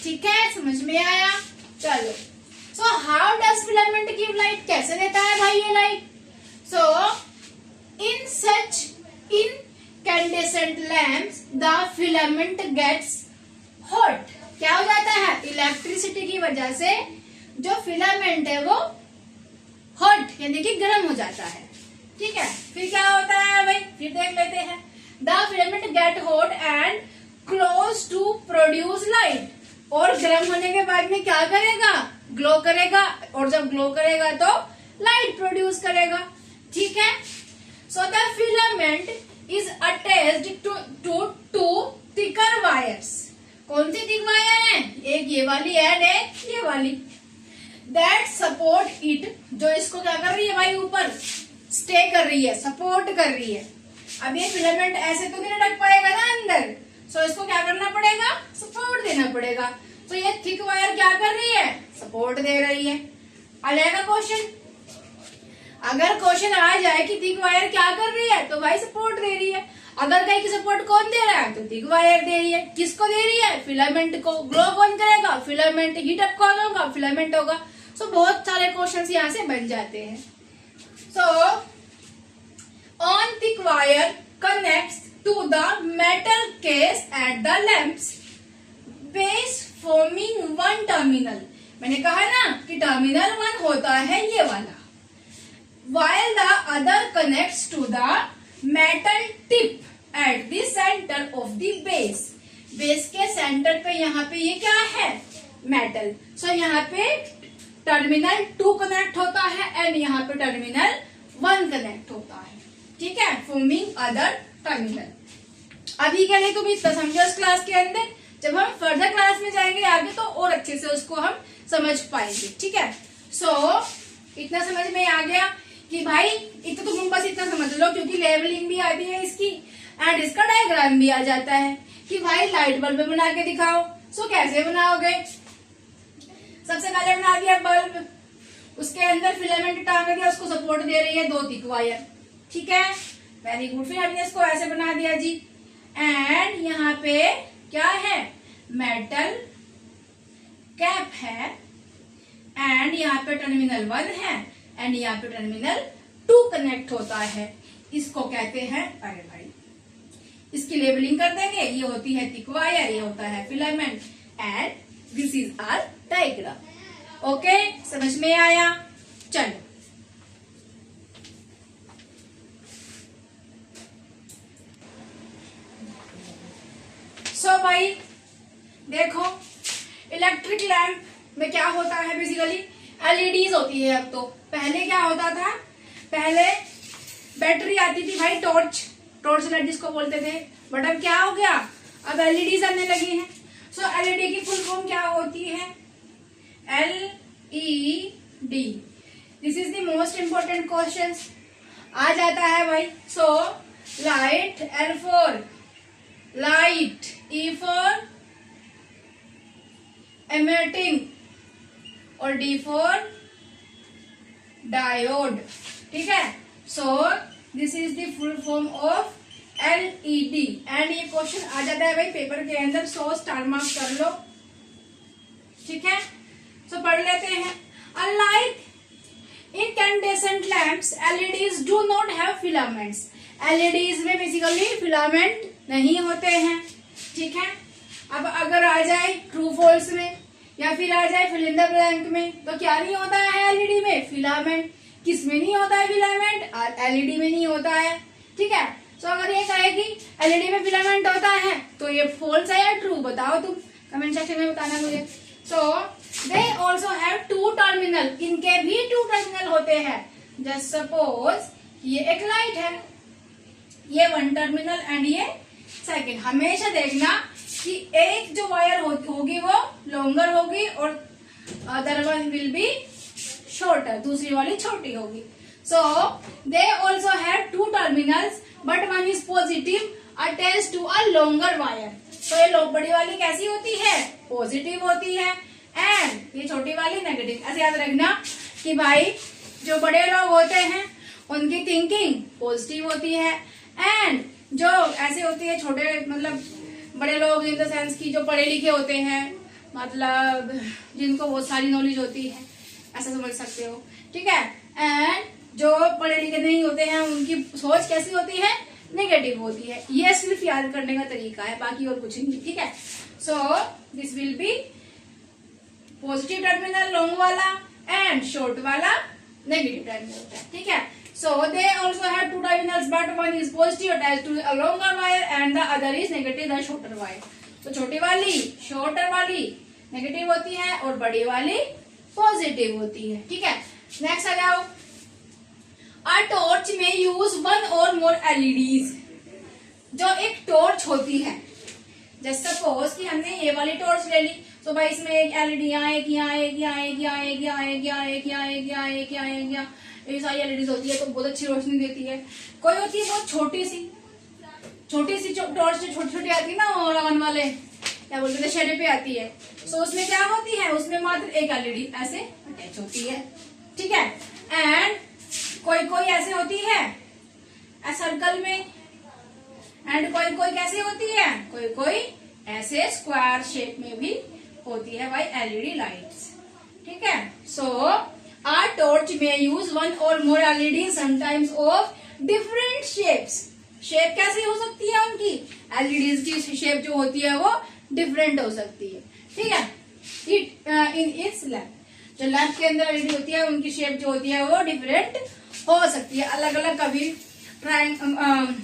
Speaker 1: ठीक है, समझ में आया। चलो, so how does filament give light, कैसे देता है भाई ये light. So in such incandescent lamps the filament gets hot। क्या हो जाता है, इलेक्ट्रिसिटी की वजह से जो फिलामेंट है वो हॉट यानी कि गर्म हो जाता है। ठीक है, फिर क्या होता है भाई, फिर देख लेते हैं। The filament get hot and glows to produce light. और गर्म होने के बाद में क्या करेगा, ग्लो करेगा, और जब ग्लो करेगा तो लाइट प्रोड्यूस करेगा। ठीक है, so the filament is attached to two thicker wires. कौन सी थिक वायर है, एक ये वाली एंड एक ये वाली, दैट सपोर्ट इट, जो इसको क्या कर रही है भाई, ऊपर स्टे कर रही है, सपोर्ट कर रही है। अब ये फिलामेंट ऐसे तो नहीं लटक पाएगा ना अंदर, सो इसको क्या करना पड़ेगा, सपोर्ट देना पड़ेगा। तो ये थिक वायर क्या कर रही है, सपोर्ट दे रही है। आएगा क्वेश्चन, अगर क्वेश्चन आ जाए कि थिक वायर क्या कर रही है तो भाई सपोर्ट दे रही है। अगर कहीं की सपोर्ट कौन दे रहा है तो थिक वायर दे रही है। किसको दे रही है, फिलामेंट को। ग्लो कौन करेगा, फिलामेंट। हीट अप कौन होगा, फिलामेंट होगा। सो बहुत सारे क्वेश्चंस यहाँ से बन जाते हैं। So on thick wire connects to the metal case at the lamp's base forming one terminal. मैंने कहा ना कि टर्मिनल 1 होता है ये वाला, while the other connects to the metal tip at the center of the base। Base के centre पे यहाँ पे ये क्या है, मेटल। सो यहाँ पे टर्मिनल 2 कनेक्ट होता है एंड यहाँ पे टर्मिनल 1 कनेक्ट होता है। ठीक है, फॉर्मिंग अदर टर्मिनल। अभी के लिए तुम इतना समझो इस क्लास के अंदर। जब हम फर्दर क्लास में जाएंगे आगे तो और अच्छे से उसको हम समझ पाएंगे। ठीक है, सो इतना समझ में आ गया कि भाई इतना तो तुम बस इतना समझ लो, क्योंकि लेवलिंग भी आती है इसकी एंड इसका डायग्राम भी आ जाता है कि भाई लाइट बल्ब बना के दिखाओ। सो कैसे बनाओगे? सबसे पहले बना दिया बल्ब, उसके अंदर फिलामेंट टांग दिया, उसको सपोर्ट दे रही है 2 थिक वायर। ठीक है, वेरी गुड। फिर हमने इसको ऐसे बना दिया जी, एंड यहाँ पे क्या है, मेटल कैप है, एंड यहाँ पे टर्मिनल 1 है एंड यहाँ पे टर्मिनल 2 कनेक्ट होता है। इसको कहते हैं, अरे भाई इसकी लेबलिंग कर देंगे, ये होती है थिक वायर, ये होता है filament and this is our diagram. Okay, समझ में आया? चलो सो भाई देखो, इलेक्ट्रिक लैंप में क्या होता है, बेसिकली एलईडीज होती है। अब तो पहले क्या होता था, पहले बैटरी आती थी भाई, टॉर्च लाइट जिसको बोलते थे, बट अब क्या हो गया, अब एलईडीज आने लगी हैं। सो एलईडी की फुल फॉर्म क्या होती है, LED. This is the most important question आ जाता है भाई। So light, L for light, E for emitting और डी फॉर डायोड। ठीक है, so this is the full form of LED and ये क्वेश्चन आ जाता है भाई पेपर के अंदर, 100 स्टार मार्क कर लो। ठीक है, सो पढ़ लेते हैं। Unlike incandescent lamps, LEDs do not have filaments. LEDs में बेसिकली फिलामेंट नहीं होते हैं। ठीक है, अब अगर आ जाए ट्रू फॉल्स में या फिर आ जाए फिल इन द ब्लैंक में, तो क्या नहीं होता है एलईडी में, फिलामेंट। किस में नहीं होता है फिलामेंट, एलईडी में नहीं होता है। ठीक है, सो अगर ये कहे कि एलईडी में फिलामेंट होता है तो ये फॉल्स है या ट्रू, बताओ तुम कमेंट सेक्शन में बताना मुझे। सो दे ऑल्सो हैव 2 टर्मिनल, इनके भी 2 टर्मिनल होते हैं। जस्ट सपोज ये एक लाइट है, ये 1 टर्मिनल एंड ये सेकंड। हमेशा देखना कि एक जो वायर होगी वो लॉन्गर होगी और other one will be shorter, दूसरी वाली छोटी होगी। So they also have 2 terminals but one is positive attached to a longer wire. तो ये बड़ी वाली कैसी होती है, पॉजिटिव होती है, एंड ये छोटी वाली नेगेटिव। ऐसे याद रखना कि भाई जो बड़े लोग होते हैं उनकी थिंकिंग पॉजिटिव होती है, एंड जो ऐसे होती है छोटे, मतलब बड़े लोग इन द सेंस की जो पढ़े लिखे होते हैं, मतलब जिनको बहुत सारी नॉलेज होती है, ऐसा समझ सकते हो। ठीक है, एंड जो पढ़े लिखे नहीं होते हैं उनकी सोच कैसी होती है, नेगेटिव होती है। ये सिर्फ याद करने का तरीका है, बाकी और कुछ नहीं। ठीक है, so this will be positive terminal long वाला एंड शॉर्ट वाला नेगेटिव टर्मिनल होता है। ठीक है, so they also have 2 terminals but one is positive attached to a longer wire and the other is negative, the shorter wire. तो छोटी वाली shorter वाली नेगेटिव होती है और बड़ी वाली पॉजिटिव होती है। ठीक है, नेक्स्ट आ जाओ। A torch may use 1 or more LEDs. जो एक टॉर्च होती है, जैसे सपोज कि हमने ये वाली टॉर्च ले ली, तो भाई इसमें एक एलईडी आएगी आएगी आएगी आएगी आएगी आएगी आएगी आएगी आएगी, ये सारी एलईडीज होती है तो बहुत अच्छी रोशनी देती है। कोई होती है बहुत छोटी सी टॉर्च जो छोटी छोटी आती है ना, ओवन वाले क्या बोलते हैं, शेडे पे आती है। सो उसमें क्या होती है, उसमें मात्र एक एलईडी ऐसे अटैच होती है। ठीक है, एंड कोई ऐसे होती है सर्कल में, एंड कोई कैसे होती है, कोई ऐसे स्क्वायर शेप में भी होती है भाई एलईडी लाइट्स। ठीक है, सो a torch may use 1 or more LEDs sometimes of different shapes. Shape कैसी हो सकती है उनकी, एलईडीज की शेप जो होती है वो डिफरेंट हो सकती है। ठीक है, इन इट्स लैम्प, जो लैम्प के अंदर एलईडी होती है उनकी शेप जो होती है वो डिफरेंट हो सकती है, अलग अलग,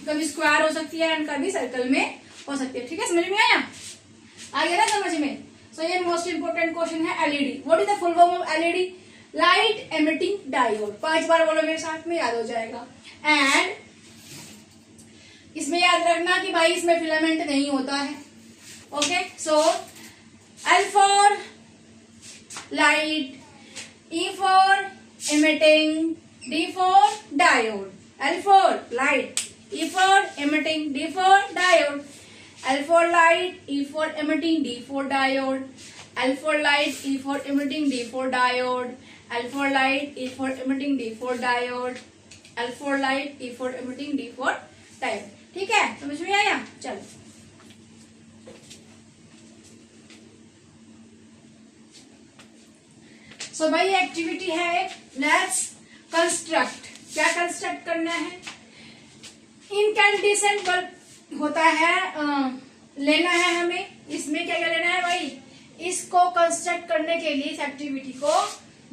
Speaker 1: कभी स्क्वायर हो सकती है एंड कभी सर्कल में हो सकती है। ठीक है, समझ में आ गया ना समझ में? सो ये मोस्ट इंपोर्टेंट क्वेश्चन है LED. What is the full form of LED, light emitting diode. 5 बार बोलो मेरे साथ में, याद हो जाएगा। एंड इसमें याद रखना कि भाई इसमें फिलामेंट नहीं होता है, okay, so L for light, E for emitting, D for diode. L for light, E for emitting, D for diode. L for light, E for emitting, D for diode. L for light, E for emitting, D for diode. L for light, E for emitting, D for diode. L for light, E for emitting, D for diode. ठीक है, समझ में आया? चलो, सो भाई activity है let's construct. क्या construct करना है? इनकैंडिसेंट बल्ब होता है, लेना है हमें। इसमें क्या क्या लेना है भाई? इसको कंस्ट्रक्ट करने के लिए इस एक्टिविटी को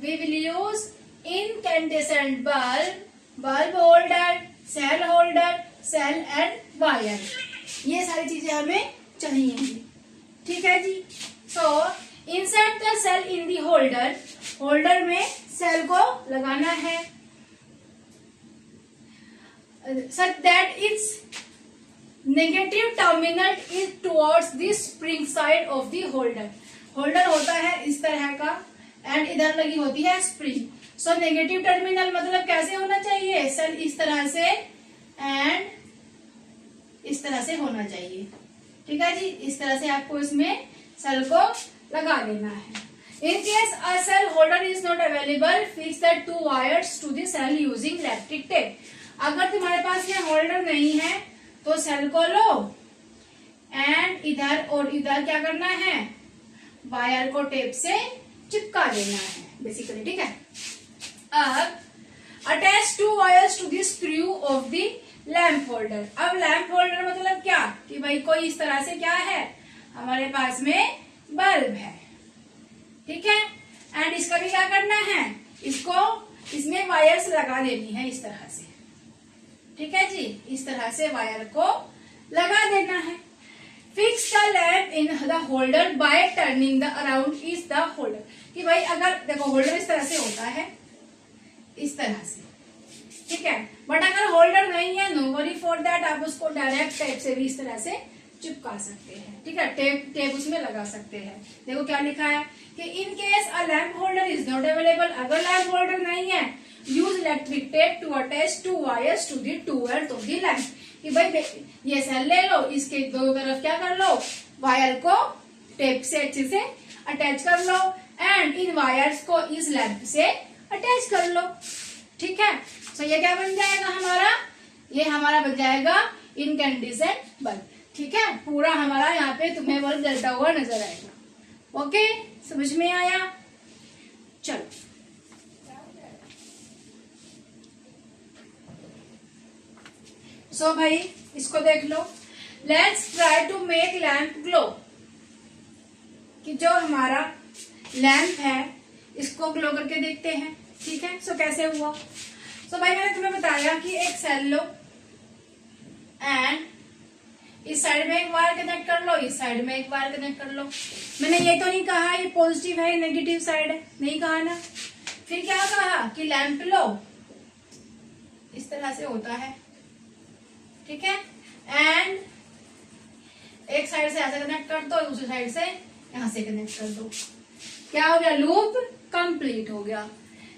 Speaker 1: we will use incandescent bulb, bulb holder, cell and wire. ये सारी चीजें हमें चाहिए। ठीक है जी। So insert the cell in the holder. Holder में सेल को लगाना है such that its negative terminal is towards the spring side of the holder. Holder होता है इस तरह का एंड इधर लगी होती है स्प्रिंग। सो नेगेटिव टर्मिनल मतलब कैसे होना चाहिए? सेल इस तरह से एंड इस तरह से होना चाहिए। ठीक है जी, इस तरह से आपको इसमें सेल को लगा देना है। In case a cell holder is not available, fix the two wires to the cell using electric tape. अगर तुम्हारे पास ये होल्डर नहीं है तो सेल को लो एंड इधर और इधर क्या करना है? वायर को टेप से चिपका देना है बेसिकली। ठीक है, अब attach two wires to the screw of the lamp holder. अब लैंप होल्डर मतलब क्या कि भाई कोई इस तरह से क्या है, हमारे पास में बल्ब है। ठीक है, एंड इसका भी क्या करना है? इसको इसमें वायर्स लगा देनी है इस तरह से। ठीक है जी, इस तरह से वायर को लगा देना है। Fix the lamp in the holder bye turning the around is the holder. कि भाई अगर देखो होल्डर इस तरह से होता है, इस तरह से। ठीक है, बट अगर होल्डर नहीं है, नो वरी फॉर दैट, आप उसको डायरेक्ट टाइप से भी इस तरह से चिपका सकते हैं। ठीक है, टेप उसमें लगा सकते हैं। देखो क्या लिखा है कि in case a lamp holder is not available, अगर लैंप होल्डर नहीं है, use electric tape to attach two wires to the two end of the lamp. कि भाई ये सेल ले लो, इसके दो तरफ क्या कर लो? वायर को टेप से अच्छे से अटैच कर लो एंड इन वायर्स को इस लैंप से अटैच कर लो। ठीक है, सो ये क्या बन जाएगा हमारा? ये हमारा बन जाएगा इनकैंडिसेंट बल्ब। ठीक है, पूरा हमारा यहाँ पे तुम्हें बल्ब जलता हुआ नजर आएगा। ओके, समझ में आया? चलो, सो भाई इसको देख लो। Let's try to make lamp glow. कि जो हमारा लैंप है इसको ग्लो करके देखते हैं। ठीक है, सो कैसे हुआ? सो भाई मैंने तुम्हें बताया कि एक सेल लो एंड इस साइड में एक वायर कनेक्ट कर लो, इस साइड में एक वायर कनेक्ट कर लो। मैंने ये तो नहीं कहा ये पॉजिटिव है नेगेटिव साइड है, नहीं कहा ना। फिर क्या कहा कि लैंप लो इस तरह से होता है। ठीक है, एंड एक साइड से ऐसे कनेक्ट कर दो, दूसरी साइड से यहां से कनेक्ट कर दो। क्या हो गया? लूप कंप्लीट हो गया।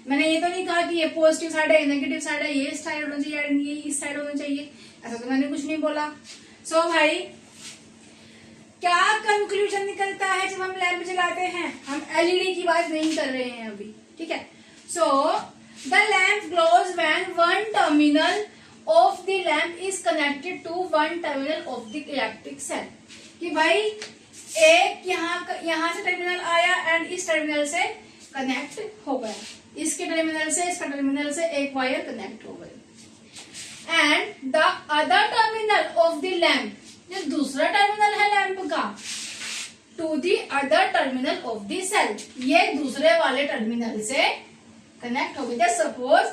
Speaker 1: मैंने ये तो नहीं कहा कि ये पॉजिटिव साइड है, नेगेटिव साइड है, ये इस साइड होना चाहिए, ये इस साइड होना चाहिए, ऐसा तो मैंने कुछ नहीं बोला। सो भाई क्या कंक्लूजन निकलता है जब हम लैंप जलाते हैं? हम एलईडी की बात नहीं कर रहे हैं अभी। ठीक है, so the lamp glows when one terminal of the lamp is connected to one terminal of the electric cell. कि भाई एक यहाँ से टर्मिनल आया एंड इस टर्मिनल से कनेक्ट हो गया, इसके टर्मिनल से इसका टर्मिनल से एक वायर कनेक्ट हो गई and the other terminal of the lamp, जो दूसरा टर्मिनल है लैंप का, to the other terminal of the cell, ये दूसरे वाले टर्मिनल से कनेक्ट हो गया। सपोज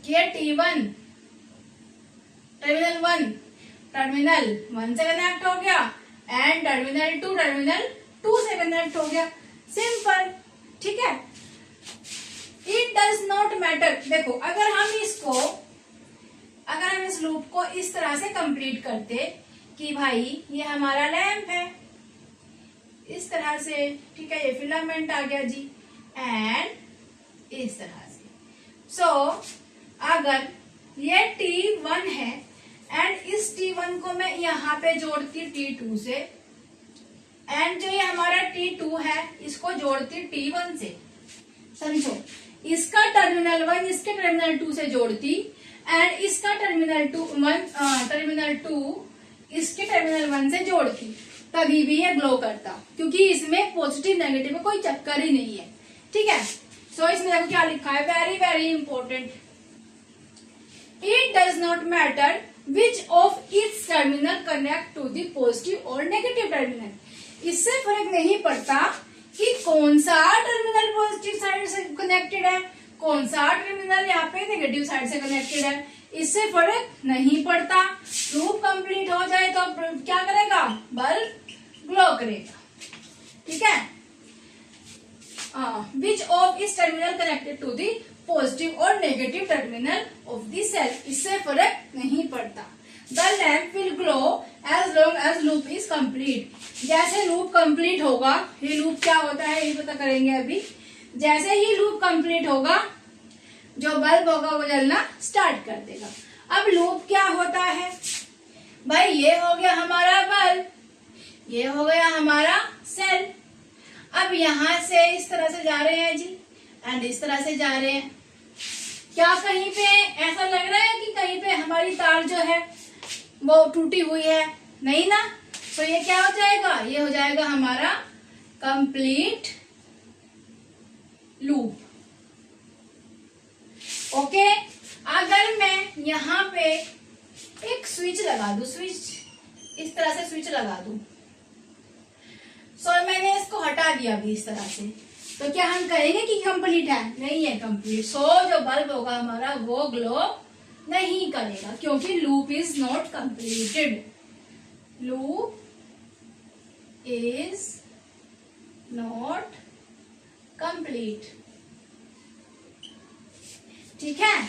Speaker 1: कि T1 टर्मिनल 1 से कनेक्ट हो गया एंड टर्मिनल 2 से कनेक्ट हो गया। सिंपल। ठीक है, इट डज नॉट मैटर। देखो अगर हम इस लूप को इस तरह से कंप्लीट करते कि भाई ये हमारा लैंप है, इस तरह से, ठीक है, ये फिलामेंट आ गया जी, एंड इस तरह से। सो अगर ये T1 है एंड इस T1 को मैं यहाँ पे जोड़ती T2 से, एंड जो ये हमारा T2 है इसको जोड़ती T1 से, समझो, इसका टर्मिनल 1 इसके टर्मिनल 2 से जोड़ती, एंड इसका टर्मिनल 2 इसके टर्मिनल 1 से जोड़ती, तभी भी ये ग्लो करता, क्योंकि इसमें पॉजिटिव नेगेटिव में कोई चक्कर ही नहीं है, ठीक है। सो इसमें देखो क्या लिखा है, very very important, it does not matter which of its terminal connect to the positive और नेगेटिव टर्मिनल। इससे फर्क नहीं पड़ता कि कौन सा टर्मिनल पॉजिटिव साइड से कनेक्टेड है, कौन सा टर्मिनल यहाँ पे नेगेटिव साइड से कनेक्टेड है, इससे फर्क नहीं पड़ता। लूप कंप्लीट हो जाए तो क्या करेगा, बल्ब ग्लो करेगा, ठीक है। Which of is terminal connected to the positive और negative terminal of the cell, इससे फर्क नहीं पड़ता। The lamp will glow as long as loop is complete. जैसे लूप कंप्लीट होगा, ये लूप क्या होता है ये पता करेंगे अभी। जैसे ही लूप कंप्लीट होगा, जो बल्ब होगा वो जलना स्टार्ट कर देगा। अब लूप क्या होता है भाई, ये हो गया हमारा बल्ब, ये हो गया हमारा सेल। अब यहां से इस तरह से जा रहे हैं जी, एंड इस तरह से जा रहे हैं। क्या कहीं पे ऐसा लग रहा है कि कहीं पे हमारी तार जो है वो टूटी हुई है, नहीं ना। तो ये क्या हो जाएगा, ये हो जाएगा हमारा कंप्लीट लूप, ओके। अगर मैं यहाँ पे एक स्विच लगा दूं, स्विच इस तरह से स्विच लगा दूं, सो मैंने इसको हटा दिया अभी इस तरह से, तो क्या हम कहेंगे कि कंप्लीट है, नहीं है कंप्लीट। सो जो बल्ब होगा हमारा वो ग्लो नहीं करेगा, क्योंकि loop is not completed, loop is not complete, ठीक है।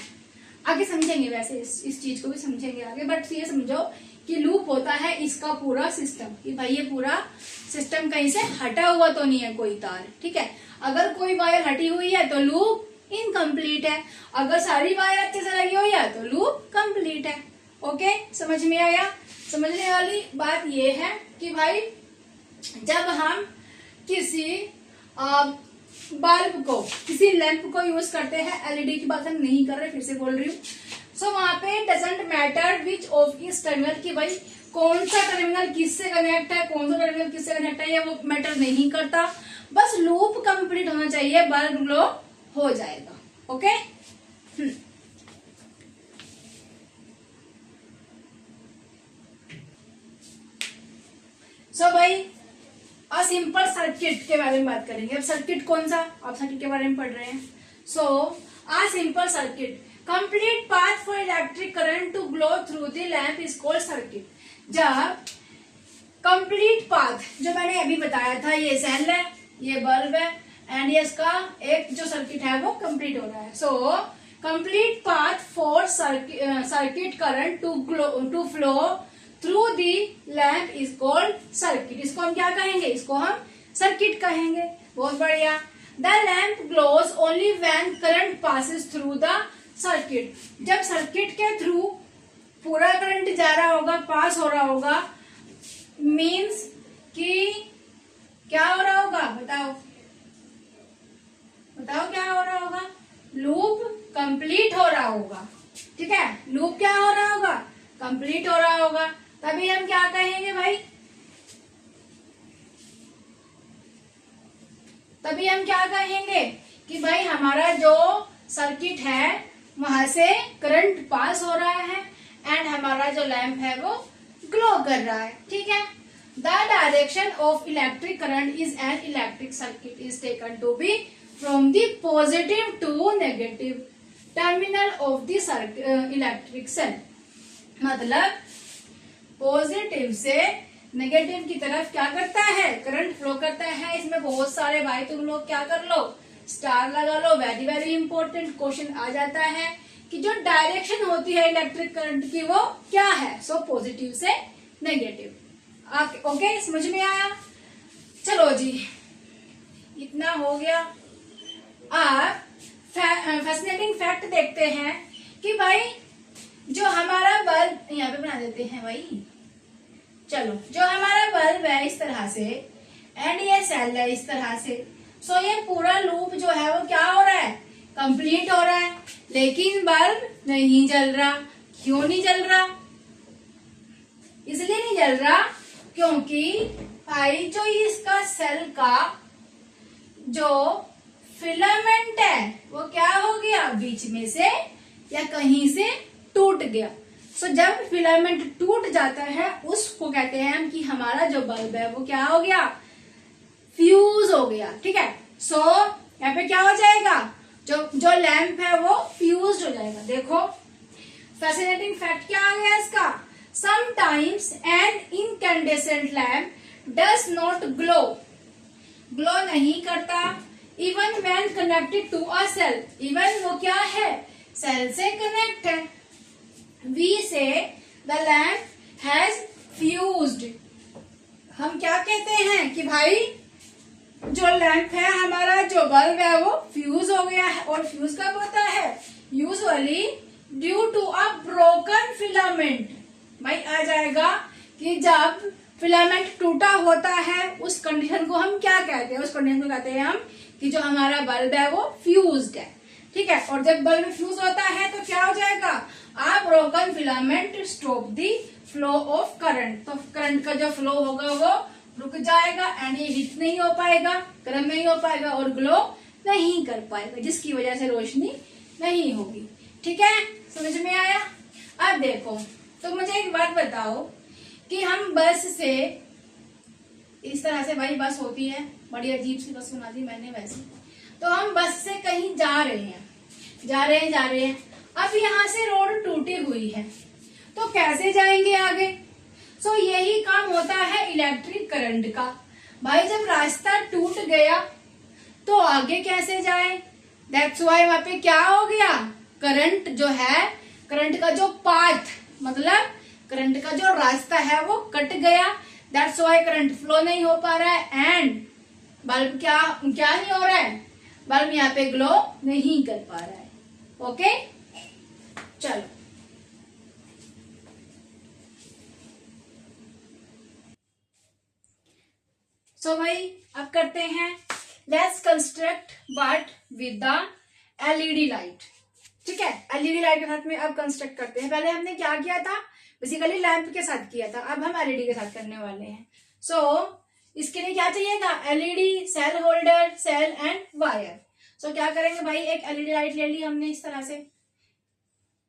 Speaker 1: आगे समझेंगे, वैसे इस चीज को भी समझेंगे आगे, बट ये समझो कि लूप होता है इसका पूरा सिस्टम, कि भाई ये पूरा सिस्टम कहीं से हटा हुआ तो नहीं है कोई तार, ठीक है। अगर कोई वायर हटी हुई है तो लूप इनकम्प्लीट है, अगर सारी वायर अच्छे से लगी हुई है तो लूप कंप्लीट है, ओके। समझ में आया। समझने वाली बात ये है कि भाई जब हम किसी बल्ब को, किसी लैंप को यूज करते हैं, एलईडी की बात हम नहीं कर रहे, फिर से बोल रही हूँ। सो वहां पे doesn't matter which of is terminal, की भाई कौन सा टर्मिनल किससे कनेक्ट है, कौन सा टर्मिनल किससे कनेक्ट है, ये वो मैटर नहीं करता, बस लूप कंप्लीट होना चाहिए, बल्ब ग्लो हो जाएगा, ओके। सो भाई अ सिंपल सर्किट के बारे में बात करेंगे। अब सर्किट कौन सा, आप सर्किट के बारे में पढ़ रहे हैं। So a simple circuit, complete path for electric current to glow through the lamp is called circuit. जब कंप्लीट पाथ, जो मैंने अभी बताया था, ये सेल है, ये बल्ब है, एंड ये इसका एक जो सर्किट है वो कंप्लीट हो रहा है। So complete path for circuit current to flow through the lamp is called circuit. इसको हम क्या कहेंगे, इसको हम सर्किट कहेंगे। बहुत बढ़िया। The lamp glows only when current passes through the circuit. जब सर्किट के थ्रू पूरा करंट जा रहा होगा, पास हो रहा होगा, मीन्स कि क्या हो रहा होगा, बताओ बताओ क्या हो रहा होगा, लूप कंप्लीट हो रहा होगा, ठीक है। लूप क्या हो रहा होगा, कंप्लीट हो रहा होगा, तभी हम क्या कहेंगे भाई, तभी हम क्या कहेंगे कि भाई हमारा जो सर्किट है वहां से करंट पास हो रहा है, एंड हमारा जो लैंप है वो ग्लो कर रहा है, ठीक है। The direction of electric current is an electric circuit is taken to be from the positive to negative terminal of the electric cell. मतलब पॉजिटिव से नेगेटिव की तरफ क्या करता है, करंट फ्लो करता है। इसमें बहुत सारे भाई तुम लोग क्या कर लो, स्टार लगा लो। वेरी वेरी इंपॉर्टेंट क्वेश्चन आ जाता है कि जो डायरेक्शन होती है इलेक्ट्रिक करंट की वो क्या है। सो पॉजिटिव से नेगेटिव। ओके, समझ में आया। चलो जी, इतना हो गया। अब फैसिनेटिंग फैक्ट देखते हैं कि भाई जो हमारा बल्ब, यहाँ पे बना देते हैं भाई, चलो, जो हमारा बल्ब है इस तरह से एंड ये सेल है इस तरह से, सो ये पूरा लूप जो है वो क्या हो रहा है, कंप्लीट हो रहा है, लेकिन बल्ब नहीं जल रहा। क्यों नहीं जल रहा? इसलिए नहीं जल रहा क्योंकि भाई जो इसका सेल का जो फिलामेंट है वो क्या हो गया, बीच में से या कहीं से टूट गया। सो जब फिलामेंट टूट जाता है उसको कहते हैं हम कि हमारा जो बल्ब है वो क्या हो गया, फ्यूज हो गया। ठीक है, सो यहाँ पे क्या हो जाएगा, जो लैंप है वो फ्यूज हो जाएगा। देखो फैसिनेटिंग फैक्ट क्या आ गया इसका, sometimes an incandescent lamp does not glow, glow नहीं करता, even when connected to a cell, even वो क्या है, सेल से कनेक्ट है। वी से द लैम्प हैज फ्यूज्ड, हम क्या कहते हैं कि भाई जो लैंप है हमारा, जो बल्ब है वो फ्यूज हो गया है। और फ्यूज कब होता है, usually due to a broken filament. भाई आ जाएगा कि जब फिलामेंट टूटा होता है उस कंडीशन को हम क्या कहते हैं, उस कंडीशन को कहते हैं हम कि जो हमारा बल्ब है वो फ्यूज्ड है। ठीक है, और जब बल्ब फ्यूज होता है तो क्या हो जाएगा, a broken filament stop the flow of current, तो करंट का जो फ्लो होगा वो रुक जाएगा एंड ये हीट नहीं हो पाएगा, गर्म नहीं हो पाएगा और ग्लो नहीं कर पाएगा, जिसकी वजह से रोशनी नहीं होगी। ठीक है, समझ में आया? अब देखो, तो मुझे एक बात बताओ कि हम बस से इस तरह से, भाई बस होती है, बड़ी अजीब सी बस बना दी मैंने वैसे, तो हम बस से कहीं जा रहे हैं, अब यहाँ से रोड टूटी हुई है तो कैसे जाएंगे आगे? सो यही काम होता है इलेक्ट्रिक करंट का। भाई जब रास्ता टूट गया तो आगे कैसे जाए? दैट्स व्हाई वहां पे क्या हो गया, करंट जो है, करंट का जो पाथ, मतलब करंट का जो रास्ता है वो कट गया। दैट्स व्हाई करंट फ्लो नहीं हो पा रहा है एंड बल्ब क्या नहीं हो रहा है, बल्ब यहाँ पे ग्लो नहीं कर पा रहा है। ओके, चलो सो भाई अब करते हैं let's construct but with the LED light. ठीक है, एलईडी लाइट के साथ में अब कंस्ट्रक्ट करते हैं। पहले हमने क्या किया था, बेसिकली लैंप के साथ किया था, अब हम एलईडी के साथ करने वाले हैं। सो इसके लिए क्या चाहिएगा, LED, cell holder, cell and wire. So क्या करेंगे भाई, एक एलईडी लाइट ले ली हमने इस तरह से।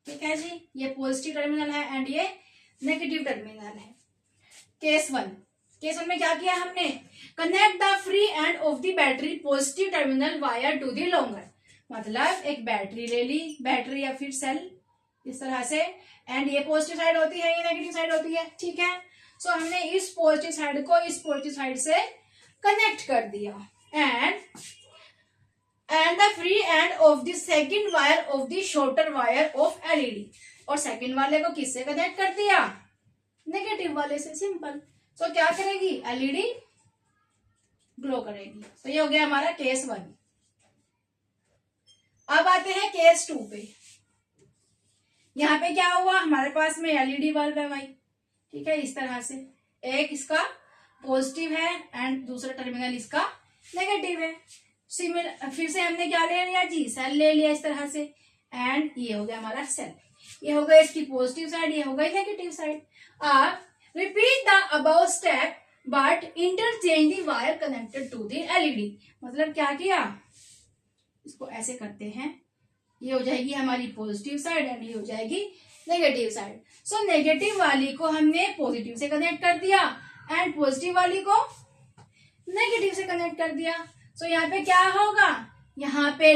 Speaker 1: ठीक है जी, ये पॉजिटिव टर्मिनल है एंड ये नेगेटिव टर्मिनल है। केस वन में क्या किया हमने, connect the free end of the battery positive terminal wire to the longer, मतलब एक बैटरी ले ली, बैटरी या फिर सेल इस तरह से, एंड ये पॉजिटिव साइड होती है, ये नेगेटिव साइड होती है। ठीक है, सो हमने इस पॉजिटिव साइड को इस पॉजिटिव साइड से कनेक्ट कर दिया and the free end of the second wire of the shorter wire of LED, और सेकंड वाले को किससे कनेक्ट कर दिया, नेगेटिव वाले से, सिंपल। सो क्या करेगी, एलईडी ग्लो करेगी। तो ये हो गया हमारा केस वन। अब आते हैं केस टू पे। यहाँ पे क्या हुआ, हमारे पास में एलईडी बल्ब है भाई, ठीक है, इस तरह से, एक इसका पॉजिटिव है एंड दूसरा टर्मिनल इसका नेगेटिव है। फिर से हमने क्या ले लिया जी, सेल ले लिया इस तरह से, एंड ये हो गया हमारा सेल, ये हो गया इसकी पॉजिटिव साइड, ये हो गई नेगेटिव साइड। अब repeat the above step but interchange the wire connected to the LED, मतलब क्या किया, इसको ऐसे करते हैं, ये हो जाएगी हमारी पॉजिटिव साइड एंड ये हो जाएगी नेगेटिव साइड। सो नेगेटिव वाली को हमने पॉजिटिव से कनेक्ट कर दिया एंड पॉजिटिव वाली को नेगेटिव से कनेक्ट कर दिया। सो यहाँ पे क्या होगा, यहाँ पे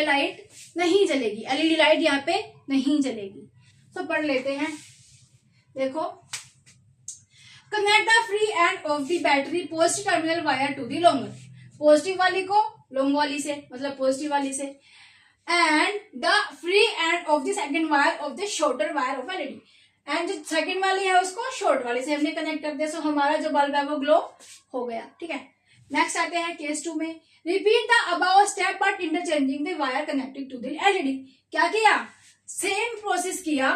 Speaker 1: लाइट नहीं जलेगी, एलईडी लाइट यहाँ पे नहीं जलेगी। तो पढ़ लेते हैं, देखो, connect the free end of the battery positive terminal wire to the longer, positive वाली को लॉन्ग वाली से, मतलब पॉजिटिव वाली से, and the free end of the second wire of the shorter wire of LED, and जो second वाली है उसको शॉर्ट वाली से हमने कनेक्ट कर दिया, सो हमारा जो बल्ब है वो ग्लो हो गया। ठीक है, नेक्स्ट आते हैं केस 2 में। Repeat the above step but interchanging the wire connected to the LED. क्या किया, सेम प्रोसेस किया,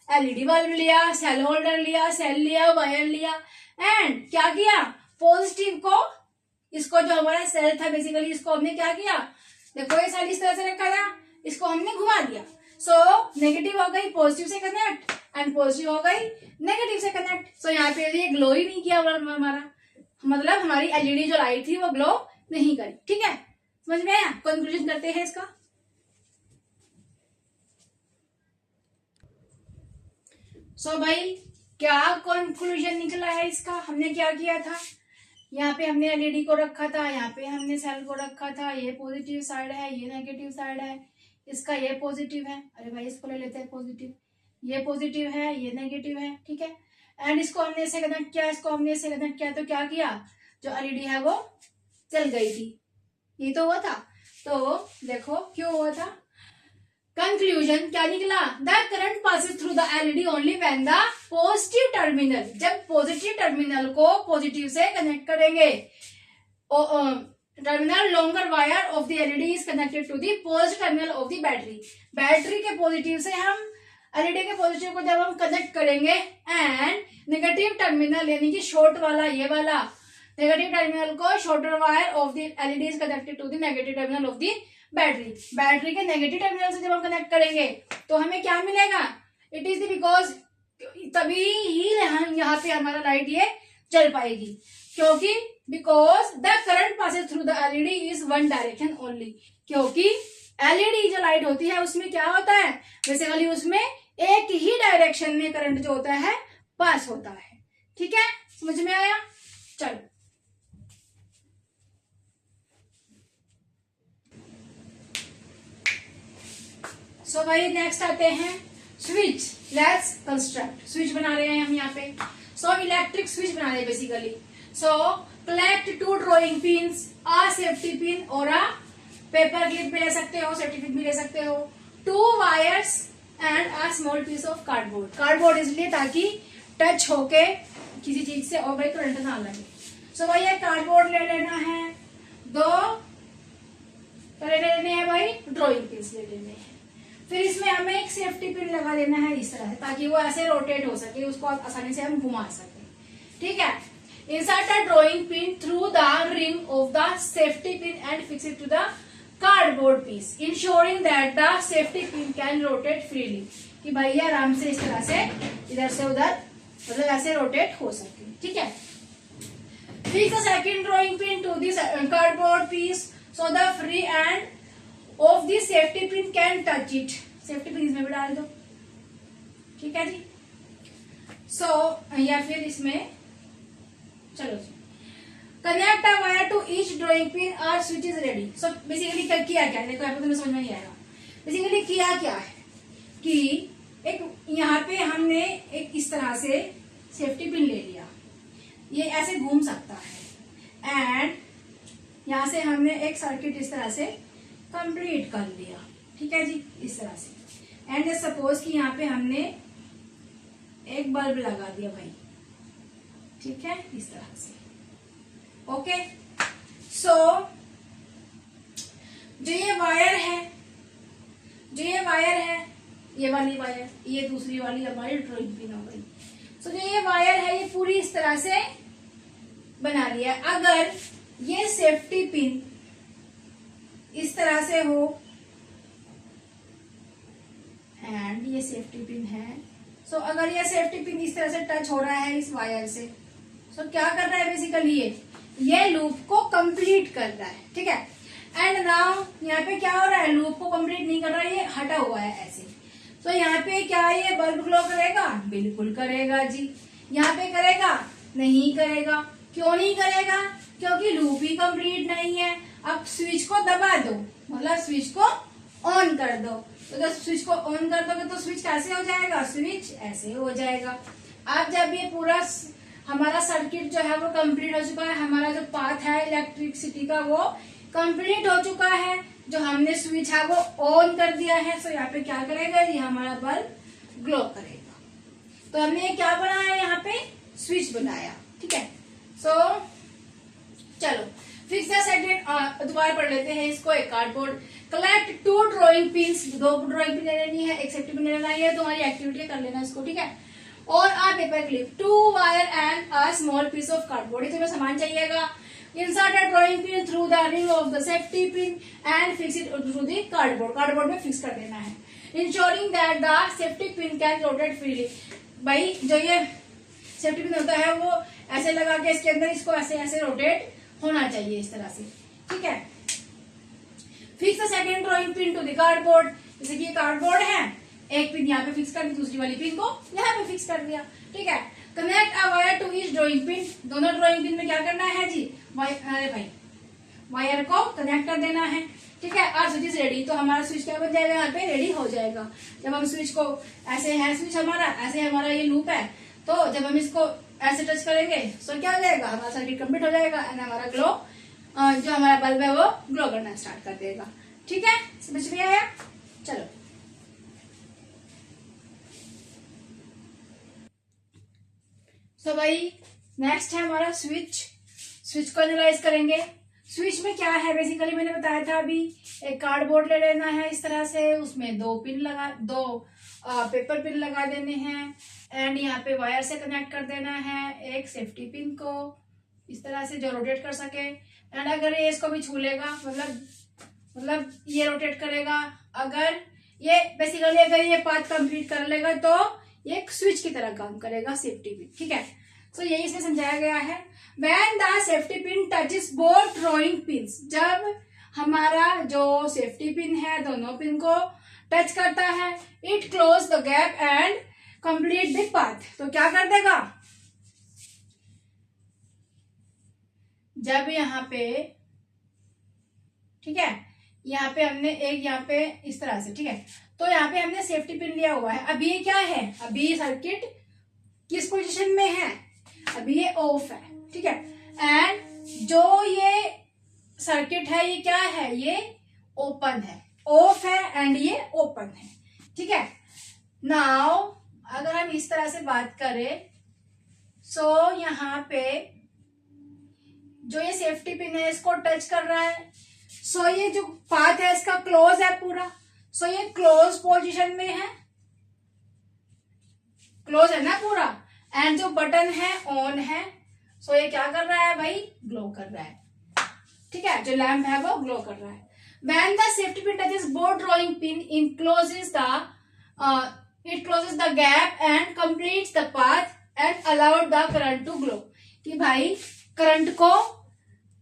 Speaker 1: एलईडी बल्ब लिया, सेल होल्डर लिया, सेल लिया, वायर लिया, एंड क्या किया, पॉजिटिव को, इसको जो हमारा सेल था बेसिकली इसको हमने क्या किया, देखो ये सेल इस तरह से रखा था, इसको हमने घुमा दिया, सो नेगेटिव हो गई पॉजिटिव से कनेक्ट एंड पॉजिटिव हो गई नेगेटिव से कनेक्ट। सो यहाँ पे ये ग्लो ही नहीं किया हमारा, मतलब हमारी एलईडी जो लाइट थी वो ग्लो नहीं करी। ठीक है, समझ में आया? कंक्लूजन करते हैं इसका। सो भाई क्या कंक्लूजन निकला है इसका, हमने क्या किया था, यहाँ पे हमने एलईडी को रखा था, यहाँ पे हमने सेल को रखा था, ये पॉजिटिव साइड है, ये नेगेटिव साइड है, इसका ये पॉजिटिव है, अरे भाई इसको ले लेते हैं पॉजिटिव, ये पॉजिटिव है, ये नेगेटिव है। ठीक है, एंड इसको हमने ऐसे कनेक्ट किया, इसको हमने ऐसे कनेक्ट किया, तो क्या किया, जो एलईडी है वो चल गई थी, ये तो हुआ था। तो देखो क्यों हुआ था, कंक्लूजन क्या निकला, the current passes through the LED only when the positive terminal, जब पॉजिटिव टर्मिनल को पॉजिटिव से कनेक्ट करेंगे, terminal longer wire of the LED is connected to the positive terminal of the battery, battery के positive से हम LED के positive को जब हम कनेक्ट करेंगे, एंड नेगेटिव टर्मिनल यानी कि शॉर्ट वाला, ये वाला नेगेटिव टर्मिनल को shorter wire of the LED is connected to the negative terminal of the battery, battery के नेगेटिव टर्मिनल से जब हम कनेक्ट करेंगे तो हमें क्या मिलेगा, इट इज बिकॉज, तभी ही यहाँ पे हमारा लाइट ये चल पाएगी, क्योंकि because the current passes through the LED is one direction only, क्योंकि एलईडी जो लाइट होती है उसमें क्या होता है, बेसिकली उसमें एक ही डायरेक्शन में करंट जो होता है पास होता है। ठीक है, समझ में आया? चलो सो भाई नेक्स्ट आते हैं स्विच, लेट्स कंस्ट्रक्ट, स्विच बना रहे हैं हम यहाँ पे। सो इलेक्ट्रिक स्विच बना रहे हैं बेसिकली। सो कलेक्ट 2 ड्रॉइंग पिन्स, अ सेफ्टी पिन और अ पेपर क्लिप भी ले सकते हो, सेफ्टी पिन भी ले सकते हो, 2 wires and a small piece of cardboard, cardboard इसलिए ताकि टच होके किसी चीज से और भाई करंट ना लगे। सो भाई ये कार्डबोर्ड ले लेना है, 2 ले लेने हैं भाई, ड्रॉइंग पिन्स ले लेने हैं, फिर इसमें हमें एक सेफ्टी पिन लगा देना है इस तरह से, ताकि वो ऐसे रोटेट हो सके, उसको आसानी से हम घुमा सके। ठीक है, insert a drawing pin through the ring of the safety pin and fix it to the cardboard piece, ensuring that the safety pin can rotate freely, कि भाई आराम से इस तरह से इधर से उधर मतलब ऐसे रोटेट हो सके। ठीक है, fix the second drawing pin to the cardboard piece so the free end of the safety pin can touch it, safety pin इसमें भी डाल दो। ठीक है जी, सो या फिर इसमें चलो connect a wire to each drawing pin और switch is ready. So basically किया क्या है, देखो यहाँ पे तुम्हें समझ में नहीं आएगा, बेसिकली किया क्या है कि एक यहाँ पे हमने एक इस तरह से सेफ्टी पिन ले लिया, ये ऐसे घूम सकता है, एंड यहाँ से हमने एक सर्किट इस तरह से कंप्लीट कर लिया। ठीक है जी, इस तरह से, एंड सपोज कि यहाँ पे हमने एक बल्ब लगा दिया भाई। ठीक है, इस तरह से, ओके। सो जो ये वायर है, ये वाली वायर, ये दूसरी वाली हमारी ड्रॉइंग पिन हो गई। सो जो ये वायर है ये पूरी इस तरह से बना लिया। अगर ये सेफ्टी पिन इस तरह से हो, एंड ये सेफ्टी पिन है, सो अगर ये सेफ्टी पिन इस तरह से टच हो रहा है इस वायर से, सो क्या कर रहा है बेसिकली ये लूप को कंप्लीट कर रहा है। ठीक है, एंड नाउ यहाँ पे क्या हो रहा है, लूप को कंप्लीट नहीं कर रहा है, ये हटा हुआ है ऐसे। तो यहाँ पे क्या ये बल्ब ग्लो करेगा, बिल्कुल करेगा जी। यहाँ पे करेगा, नहीं करेगा। क्यों नहीं करेगा, क्योंकि लूप ही कंप्लीट नहीं है। अब स्विच को दबा दो, मतलब स्विच को ऑन कर दो, तो जब स्विच को ऑन कर दोगे तो स्विच कैसे हो जाएगा, स्विच ऐसे हो जाएगा। अब जब ये पूरा हमारा सर्किट जो है वो कंप्लीट हो चुका है, हमारा जो पाथ है इलेक्ट्रिसिटी का वो कंप्लीट हो चुका है, जो हमने स्विच है वो ऑन कर दिया है। सो यहाँ पे क्या करेगा, ये हमारा बल्ब ग्लो करेगा। तो हमने क्या बनाया यहाँ पे, स्विच बनाया। ठीक है, सो चलो फिक्स द सेकंड, दोबारा पढ़ लेते हैं इसको। एक cardboard, collect 2 drawing pins, 2 drawing pin ले लेनी है, एक सेफ्टी पिन ले लेना है, तुम्हारी एक्टिविटी कर लेना इसको। ठीक है, और a paper clip, 2 wire and a small piece of cardboard, ये तुम्हें सामान चाहिएगा। Insert a drawing pin through the ring of the safety pin and fix it through the cardboard, cardboard में फिक्स कर देना है। Ensuring that the safety pin can rotate freely, भाई जो ये सेफ्टी पिन होता है वो ऐसे लगा के इसके अंदर इसको ऐसे ऐसे रोटेट होना चाहिए इस तरह से। ठीक है, fix the second drawing pin to the cardboard, जैसे कि ये कार्डबोर्ड है, एक पिन यहाँ पे फिक्स कर दी, दूसरी वाली पिन को यहाँ पे फिक्स कर दिया। ठीक है, connect a wire to each drawing pin, दोनों ड्रॉइंग पिन में क्या करना है जी, अरे भाई वायर को कनेक्ट कर देना है। ठीक है, और स्विच इज रेडी, तो हमारा स्विच क्या बन जाएगा, यहाँ पे रेडी हो जाएगा। जब हम स्विच को ऐसे है, स्विच हमारा ऐसे, हमारा ये लूप है, तो जब हम इसको ऐसे टच करेंगे तो क्या हो जाएगा, हमारा सर्किट कंप्लीट हो जाएगा एंड हमारा ग्लो, जो हमारा बल्ब है वो ग्लो करना स्टार्ट कर देगा। ठीक है, समझ में आया? चलो तो भाई नेक्स्ट है हमारा स्विच, स्विच को एनालाइज करेंगे। स्विच में क्या है, बेसिकली मैंने बताया था अभी, एक कार्डबोर्ड ले लेना है इस तरह से, उसमें 2 पेपर पिन लगा देने हैं एंड यहाँ पे वायर से कनेक्ट कर देना है एक सेफ्टी पिन को इस तरह से जो रोटेट कर सके। एंड अगर ये इसको भी छू लेगा, मतलब ये रोटेट करेगा, अगर ये बेसिकली अगर ये पाथ कंप्लीट कर लेगा तो ये एक स्विच की तरह काम करेगा सेफ्टी पिन। ठीक है, तो यही इसमें समझाया गया है। When the safety pin touches both drawing pins, जब हमारा जो सेफ्टी पिन है दोनों पिन को टच करता है, it close the gap and complete the path, तो क्या कर देगा, जब यहाँ पे, ठीक है, यहाँ पे हमने एक यहाँ पे इस तरह से, ठीक है, तो यहाँ पे हमने सेफ्टी पिन लिया हुआ है। अभी ये क्या है, अभी ये सर्किट किस पोजीशन में है, अभी ये ऑफ है। ठीक है, एंड जो ये सर्किट है ये क्या है, ये ओपन है, ऑफ है एंड ये ओपन है। ठीक है, नाउ अगर हम इस तरह से बात करें, सो यहाँ पे जो ये सेफ्टी पिन है इसको टच कर रहा है, सो ये जो पाथ है इसका क्लोज है पूरा, सो ये क्लोज पोजीशन में है, क्लोज है ना पूरा, एंड जो बटन है ऑन है, सो ये क्या कर रहा है भाई, ग्लो कर रहा है। ठीक है, जो लैंप है वो ग्लो कर रहा है। When the safety pin touches both drawing pin, it closes the gap and completes the path and allowed the current to glow, कि भाई करंट को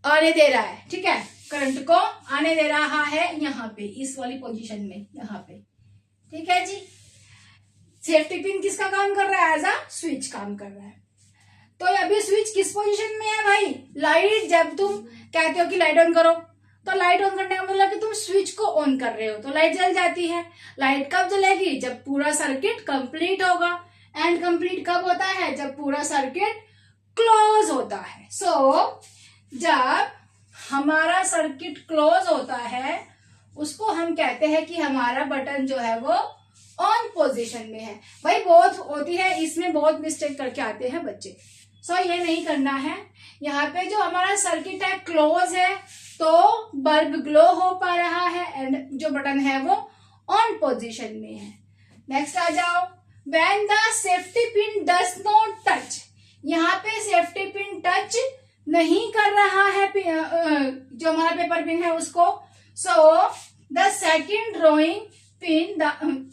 Speaker 1: आने दे रहा है। ठीक है, करंट को आने दे रहा है यहाँ पे, इस वाली पोजीशन में यहाँ पे। ठीक है जी, सेफ्टी पिन किसका काम कर रहा है, एज अ स्विच काम कर रहा है। तो अभी स्विच किस पोजीशन में है भाई, लाइट, जब तुम कहते हो कि लाइट ऑन करो, तो लाइट ऑन करने का मतलब कि तुम स्विच को ऑन कर रहे हो तो लाइट जल जाती है। लाइट कब जलेगी, जब पूरा सर्किट कंप्लीट होगा, एंड कंप्लीट कब होता है, जब पूरा सर्किट क्लोज होता है। सो जब हमारा सर्किट क्लोज होता है उसको हम कहते हैं कि हमारा बटन जो है वो ऑन पोजीशन में है। भाई बहुत होती है, इसमें बहुत मिस्टेक करके आते हैं बच्चे। सो ये नहीं करना है, यहाँ पे जो हमारा सर्किट है क्लोज है तो बल्ब ग्लो हो पा रहा है एंड जो बटन है वो ऑन पोजीशन में है। नेक्स्ट आ जाओ, when the safety pin does not touch, यहाँ पे सेफ्टी पिन टच नहीं कर रहा है जो हमारा पेपर पिन है उसको। So the second drawing pin,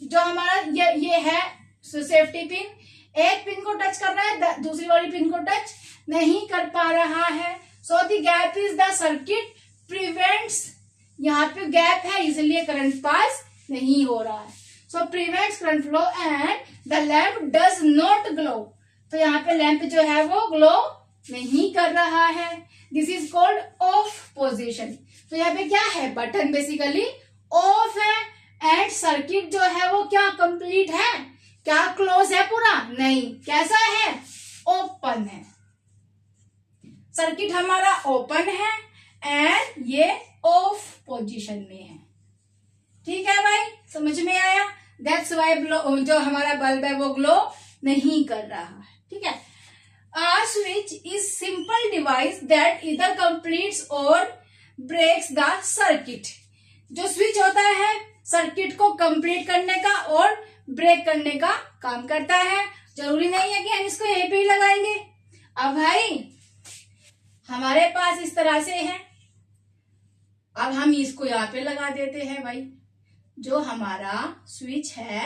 Speaker 1: जो हमारा ये है सेफ्टी पिन, एक पिन को टच कर रहा है, दूसरी वाली पिन को टच नहीं कर पा रहा है। So the gap is the circuit prevents, यहाँ पे गैप है इसलिए करंट पास नहीं हो रहा है। So prevents current flow and the lamp does not glow, तो यहाँ पे लैंप जो है वो ग्लो नहीं कर रहा है। This is called off position. तो यहाँ पे क्या है, बटन बेसिकली ऑफ है एंड सर्किट जो है वो क्या कंप्लीट है, क्या क्लोज है पूरा, नहीं, कैसा है, ओपन है। सर्किट हमारा ओपन है एंड ये ऑफ पोजीशन में है। ठीक है भाई, समझ में आया? दैट्स वाई जो हमारा बल्ब है वो ग्लो नहीं कर रहा है, ठीक है। A switch is simple device that either completes or breaks the circuit। जो स्विच होता है सर्किट को कंप्लीट करने का और ब्रेक करने का काम करता है। जरूरी नहीं है कि हम इसको यहीं पे ही लगाएंगे। अब भाई हमारे पास इस तरह से है, अब हम इसको यहाँ पे लगा देते हैं। भाई जो हमारा स्विच है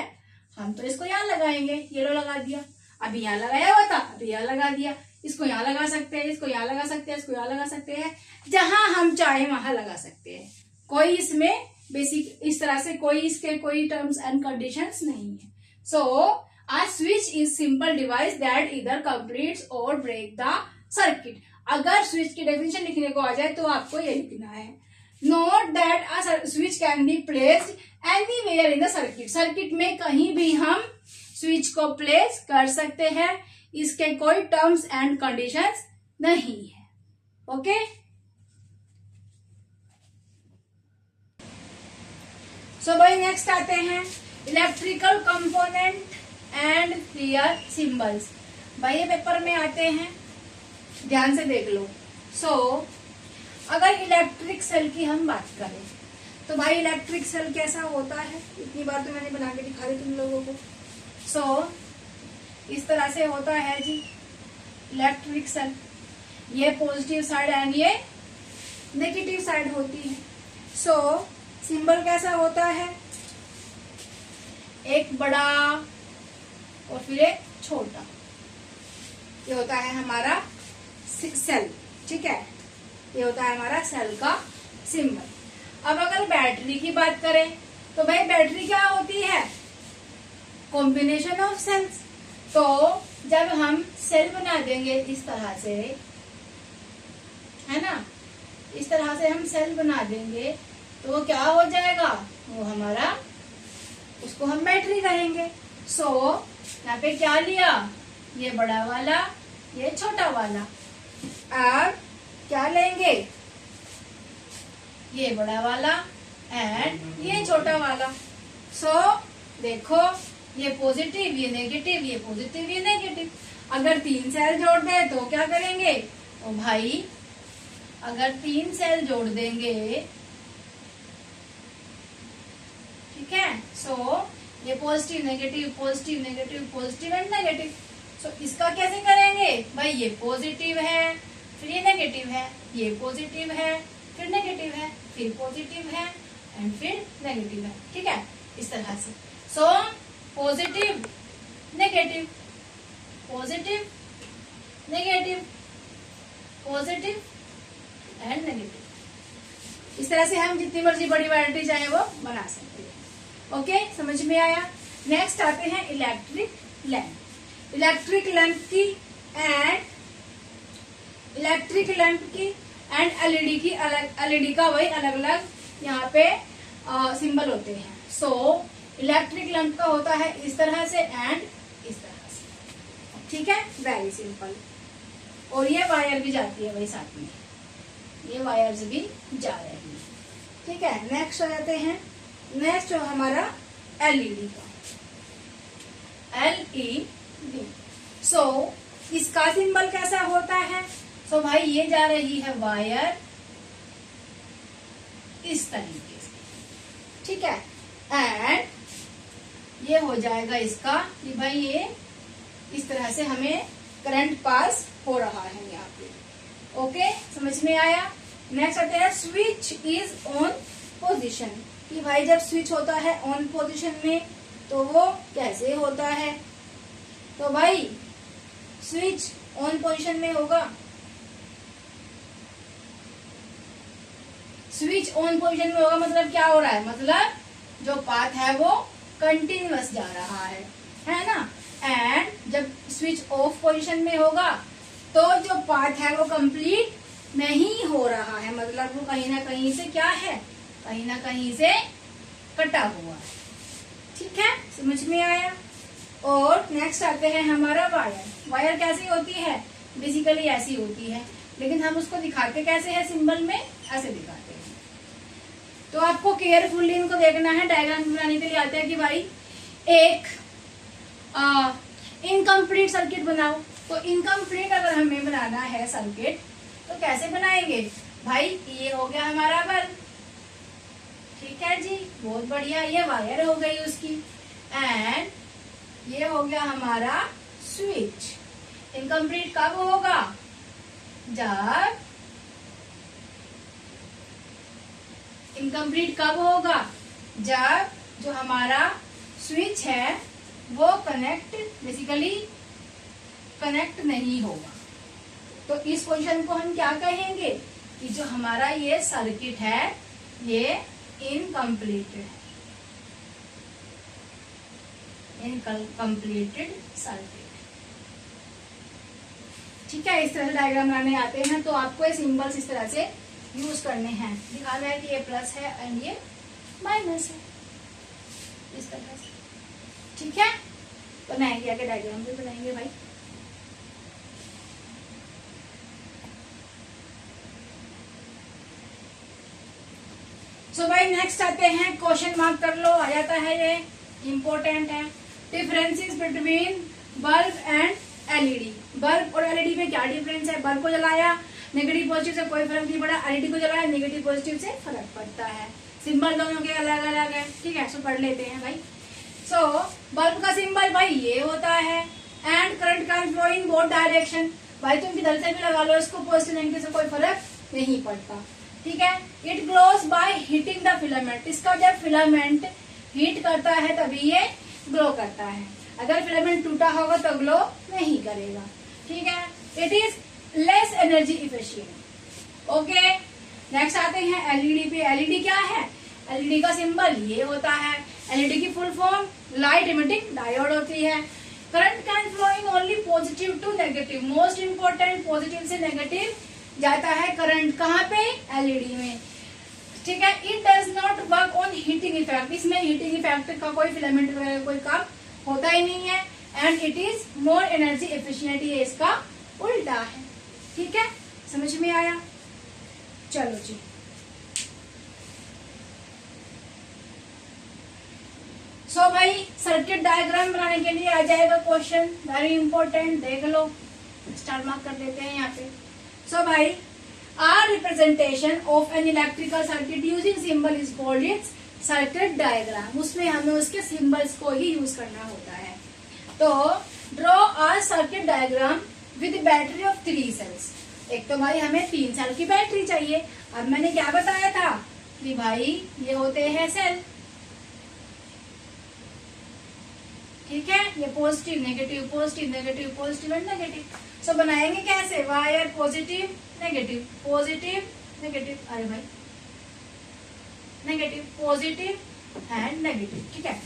Speaker 1: हम तो इसको यहाँ लगाएंगे, ये लो लगा दिया। अभी यहाँ लगाया हुआ था, अभी यहाँ लगा दिया। इसको यहाँ लगा सकते हैं, इसको यहाँ लगा सकते हैं, इसको यहाँ लगा सकते हैं, जहां हम चाहे वहां लगा सकते हैं। कोई इसमें बेसिक इस तरह से कोई इसके कोई टर्म्स एंड कंडीशंस नहीं है। So a switch is simple device that इधर कंप्लीट्स और ब्रेक द सर्किट। अगर स्विच की डेफिनेशन लिखने को आ जाए तो आपको ये लिखना है, note that a switch can be placed anywhere in the circuit. Circuit में कहीं भी हम स्विच को प्लेस कर सकते हैं, इसके कोई टर्म्स एंड कंडीशंस नहीं है। ओके, सो भाई नेक्स्ट आते हैं electrical component and their symbols. भाई ये पेपर में आते हैं, ध्यान से देख लो। सो अगर इलेक्ट्रिक सेल की हम बात करें तो भाई इलेक्ट्रिक सेल कैसा होता है, इतनी बार तो मैंने बना के दिखा दी तुम लोगों को। सो इस तरह से होता है जी इलेक्ट्रिक सेल। ये पॉजिटिव साइड एंड ये नेगेटिव साइड होती है। सो सिंबल कैसा होता है, एक बड़ा और फिर एक छोटा। ये होता है हमारा सेल, ठीक है, ये होता है हमारा सेल का सिंबल। अब अगर बैटरी की बात करें तो भाई बैटरी क्या होती है, कॉम्बिनेशन ऑफ सेल्स। तो जब हम सेल बना देंगे इस तरह से, है ना, इस तरह से हम सेल बना देंगे तो वो क्या हो जाएगा, वो हमारा, उसको हम बैटरी कहेंगे। सो यहाँ पे क्या लिया, ये बड़ा वाला, ये छोटा वाला। अब क्या लेंगे, ये बड़ा वाला एंड ये छोटा वाला। सो देखो ये पॉजिटिव, ये नेगेटिव, ये पॉजिटिव, ये नेगेटिव। अगर 3 सेल जोड़ दें तो क्या करेंगे, तो भाई अगर 3 सेल जोड़ देंगे, ठीक है, सो ये positive negative positive negative positive and negative. So इसका कैसे करेंगे, भाई ये पॉजिटिव है, फिर ये नेगेटिव है, ये पॉजिटिव है, फिर नेगेटिव है, फिर पॉजिटिव है एंड फिर नेगेटिव है, ठीक है, इस तरह से। So positive negative positive negative positive and negative. इस तरह से हम जितनी मर्जी बड़ी वैरायटी चाहे वो बना सकते हैं। ओके, समझ में आया। नेक्स्ट आते हैं इलेक्ट्रिक लैंप। इलेक्ट्रिक लैंप की एंड एलईडी की अलग, एलईडी का वही अलग अलग यहाँ पे सिंबल होते हैं। सो इलेक्ट्रिक लैंप का होता है इस तरह से एंड इस तरह से, ठीक है, वेरी सिंपल। और ये वायर भी जाती है वही साथ में, ये वायर्स भी जा रहे हैं, ठीक है। नेक्स्ट आ जाते हैं, नेक्स्ट जो हमारा एलईडी का, एलईडी। सो इसका सिंबल कैसा होता है, सो भाई ये जा रही है वायर इस तरीके से, ठीक है, एंड ये हो जाएगा इसका कि भाई ये इस तरह से हमें करंट पास हो रहा है यहाँ पे। ओके, समझ में आया। नेक्स्ट आते हैं स्विच इज ऑन पोजीशन, कि भाई जब स्विच होता है ऑन पोजीशन में तो वो कैसे होता है, तो भाई स्विच ऑन पोजीशन में होगा, स्विच ऑन पोजीशन में होगा मतलब क्या हो रहा है, मतलब जो पाथ है वो कंटिन्यूअस जा रहा है ना। एंड जब स्विच ऑफ पोजीशन में होगा तो जो पाथ है वो कंप्लीट नहीं हो रहा है, मतलब वो कहीं ना कहीं से क्या है, कहीं ना कहीं से कटा हुआ है, ठीक है, समझ में आया। और नेक्स्ट आते हैं हमारा वायर। वायर कैसी होती है, बेसिकली ऐसी होती है, लेकिन हम उसको दिखाते कैसे हैं, सिंबल में ऐसे दिखाते हैं। तो आपको केयरफुली इनको देखना है, डायग्राम बनाने के लिए आते हैं कि भाई इनकम्प्लीट सर्किट बनाओ। तो इनकम्प्लीट अगर हमें बनाना है सर्किट तो कैसे बनाएंगे भाई, ये हो गया हमारा बल्ब, ठीक है जी, बहुत बढ़िया, ये वायर हो गई उसकी, एंड ये हो गया हमारा स्विच। इनकम्प्लीट कब होगा, जब इनकम्प्लीट कब होगा, जब जो हमारा स्विच है वो बेसिकली कनेक्ट नहीं होगा। तो इस पोजीशन को हम क्या कहेंगे कि जो हमारा ये सर्किट है ये इनकम्प्लीटेड है, इनकम्प्लीटेड सर्किट। ठीक है, इस तरह से डायग्राम बनाने आते हैं तो आपको ये सिंबल्स इस तरह से यूज करने हैं, दिखाना है कि ये प्लस है एंड ये माइनस है, इस तरह से। ठीक है, बनाएंगे आगे डायग्राम भी बनाएंगे भाई। सो भाई नेक्स्ट आते हैं, क्वेश्चन मार्क कर लो, आ जाता है, ये इंपॉर्टेंट है। Differences between bulb and LED. Bulb और एलईडी में क्या डिफरेंस है, बल्ब को जलाया नेगेटिव पॉजिटिव से कोई फर्क नहीं पड़ा, एलईडी को जलाया नेगेटिव पॉजिटिव से फर्क पड़ता है। सिंबल दोनों के अलग अलग है, ठीक है, सो पढ़ लेते हैं भाई। सो बल्ब का सिंबल भाई ये होता है, and current can flow in both direction. भाई तुम किधर से भी लगा लो इसको, पॉजिटिव नेगेटिव से कोई फर्क नहीं पड़ता, ठीक है। It glows by heating the filament. इसका जब फिलामेंट हीट करता है तभी ये ग्लो करता है, अगर फिलामेंट टूटा होगा तो ग्लो नहीं करेगा, ठीक है। It is less energy efficient. Okay, next आते हैं एलईडी पे। एलईडी क्या है, एलईडी का सिंबल ये होता है। एलईडी की full form light emitting diode होती है। Current can flow in only positive to negative. Most important, positive से नेगेटिव जाता है करंट, कहाँ पे, एलईडी में, ठीक है। It does not work on heating effect. इसमें हीटिंग इफेक्ट का कोई फिलामेंट वगैरह कोई काम होता ही नहीं है, and it is more energy efficient, ये इसका उल्टा है, ठीक है, समझ में आया। चलो जी, सो भाई सर्किट डायग्राम बनाने के लिए आ जाएगा क्वेश्चन, वेरी इंपॉर्टेंट, देख लो, स्टार मार्क कर देते हैं यहाँ पे। सो भाई, our representation of an electrical circuit using symbol is called its circuit diagram. उसमें हमें उसके सिंबल्स को ही यूज करना होता है। तो draw our circuit diagram with battery of 3 cells. एक तो भाई हमें 3 सेल की बैटरी चाहिए। अब मैंने क्या बताया था कि भाई ये होते हैं सेल, ठीक है, ये positive negative positive negative positive and negative. So बनाएंगे कैसे, wire positive negative positive negative, अरे भाई नेगेटिव पॉजिटिव एंड नेगेटिव, ठीक है।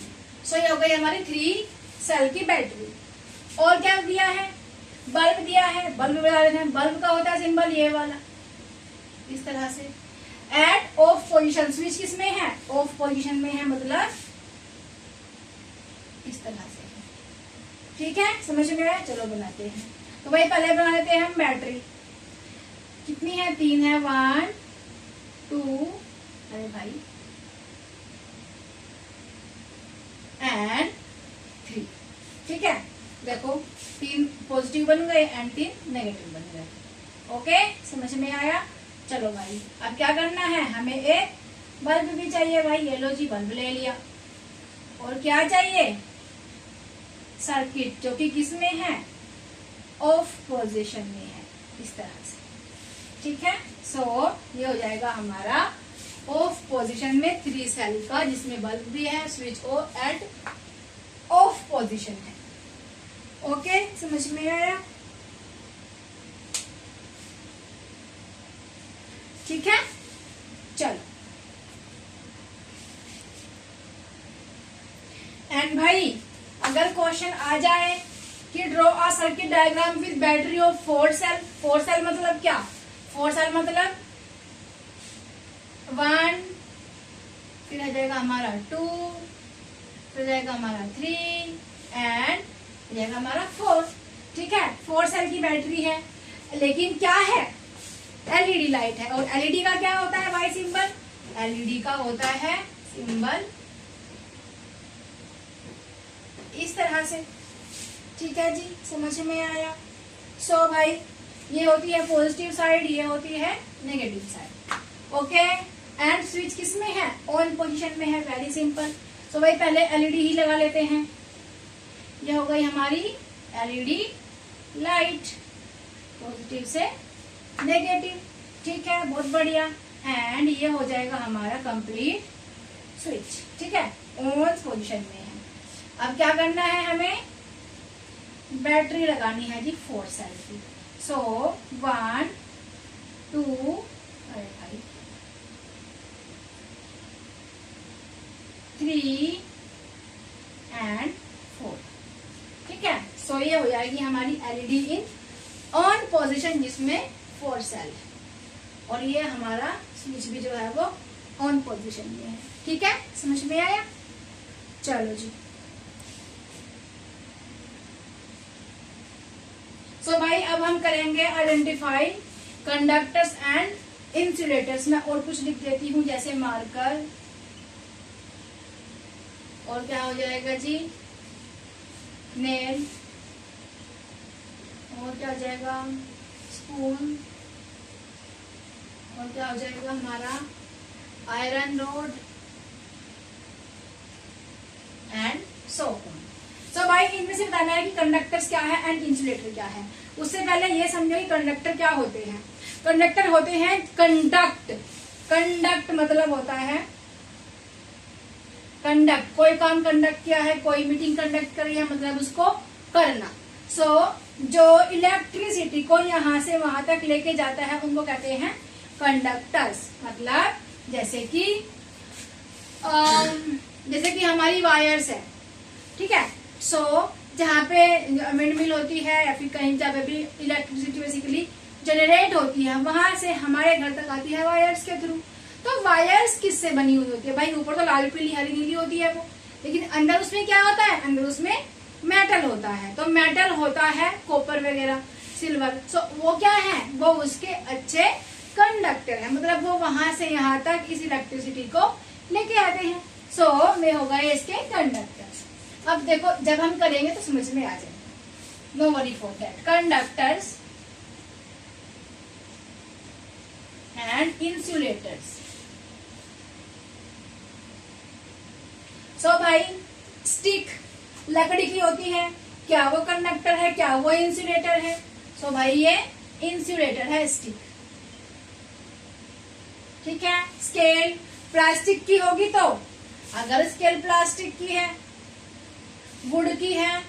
Speaker 1: सो ये हो गई हमारी 3 सेल की बैटरी। और क्या दिया है, बल्ब दिया है, बल्ब बता देते हैं। बल्ब का होता है सिंबल ये वाला, इस तरह से। एट ऑफ पोजीशन, स्विच किसमें है, ऑफ पोजीशन में है, मतलब इस तरह से, ठीक है, समझ में आया। चलो बनाते हैं। तो भाई पहले बना लेते हैं हम बैटरी, कितनी है, 3 है, 1 2, अरे भाई, एंड 3, ठीक है। देखो 3 पॉजिटिव बन गए एंड 3 नेगेटिव बन गए। ओके, समझ में आया। चलो भाई अब क्या करना है, हमें एक बल्ब भी चाहिए भाई, ये लो जी बल्ब ले लिया। और क्या चाहिए, सर्किट, जो कि किस में है, ऑफ पोजीशन में है, इस तरह से, ठीक है। सो ये हो जाएगा हमारा ऑफ पोजीशन में 3 सेल का, जिसमें बल्ब भी है, switch o at off position है। ओके, समझ में आया, ठीक है। चलो, एंड भाई अगर क्वेश्चन आ जाए कि draw a circuit diagram with battery of 4 cell. 4 cell मतलब क्या, 4 सेल मतलब 1, फिर आ जाएगा हमारा 2, फिर जाएगा हमारा 3 एंड जाएगा हमारा 4, ठीक है। 4 सेल की बैटरी है, लेकिन क्या है, एलईडी लाइट है। और एलईडी का क्या होता है भाई सिंबल, एलईडी का होता है सिंबल इस तरह से, ठीक है जी, समझ में आया। सो भाई ये होती है पॉजिटिव साइड, ये होती है negative side. Okay, and switch किस में है? ऑन पोजीशन में है। Very simple. सो भाई पहले एलईडी ही लगा लेते हैं। ये हो गई हमारी एलईडी लाइट, पॉजिटिव से नेगेटिव। ठीक है, बहुत बढ़िया। एंड ये हो जाएगा हमारा कंप्लीट स्विच। ठीक है, ऑन पोजीशन में है। अब क्या करना है हमें? बैटरी लगानी है जी 4 सेल की। सो 1 2 अरे भाई 3 एंड 4। ठीक है, सो ये हो जाएगी हमारी एलईडी इन ऑन पोजीशन जिसमें 4 सेल है, और ये हमारा स्विच भी जो है वो ऑन पोजीशन में है। ठीक है, समझ में आया? चलो जी। सो भाई अब हम करेंगे आइडेंटिफाई कंडक्टर्स एंड इंसुलेटर्स। मैं और कुछ लिख देती हूँ जैसे मार्कर, और क्या हो जाएगा जी? नेल, और क्या हो जाएगा? स्पून, और क्या हो जाएगा हमारा? Iron rod and so on. So भाई इनमें से बताना है कि कंडक्टर्स क्या है एंड इंसुलेटर क्या है। उससे पहले ये समझो कि कंडक्टर क्या होते हैं। कंडक्टर होते हैं कंडक्ट। कंडक्ट मतलब होता है कंडक्ट, कोई काम कंडक्ट किया है, कोई मीटिंग कंडक्ट करी है, मतलब उसको करना। सो जो इलेक्ट्रिसिटी को यहाँ से वहां तक लेके जाता है उनको कहते हैं कंडक्टर्स। मतलब जैसे कि हमारी वायर्स है। ठीक है, सो जहाँ पे विंड मिल होती है या फिर कहीं जहाँ पे भी इलेक्ट्रिसिटी बेसिकली जनरेट होती है, वहां से हमारे घर तक आती है वायर्स के थ्रू। तो वायर्स किससे बनी हुई होती है भाई? ऊपर तो लाल पीली हरी नीली होती है वो, लेकिन अंदर उसमें क्या होता है? अंदर उसमें मेटल होता है। तो मेटल होता है कॉपर वगैरह, सिल्वर। सो वो क्या है? वो उसके अच्छे कंडक्टर है, मतलब वो वहां से यहाँ तक इस इलेक्ट्रिसिटी को लेके आते हैं। सो वे हो गए इसके कंडक्टर्स। अब देखो जब हम करेंगे तो समझ में आ जाएगा। No worry for that. Conductors and insulators. So भाई स्टिक लकड़ी की होती है, क्या वो कंडक्टर है? क्या वो इंसुलेटर है? सो भाई ये इंसुलेटर है स्टिक। ठीक है, स्केल प्लास्टिक की होगी, तो अगर स्केल प्लास्टिक की है, वुड की है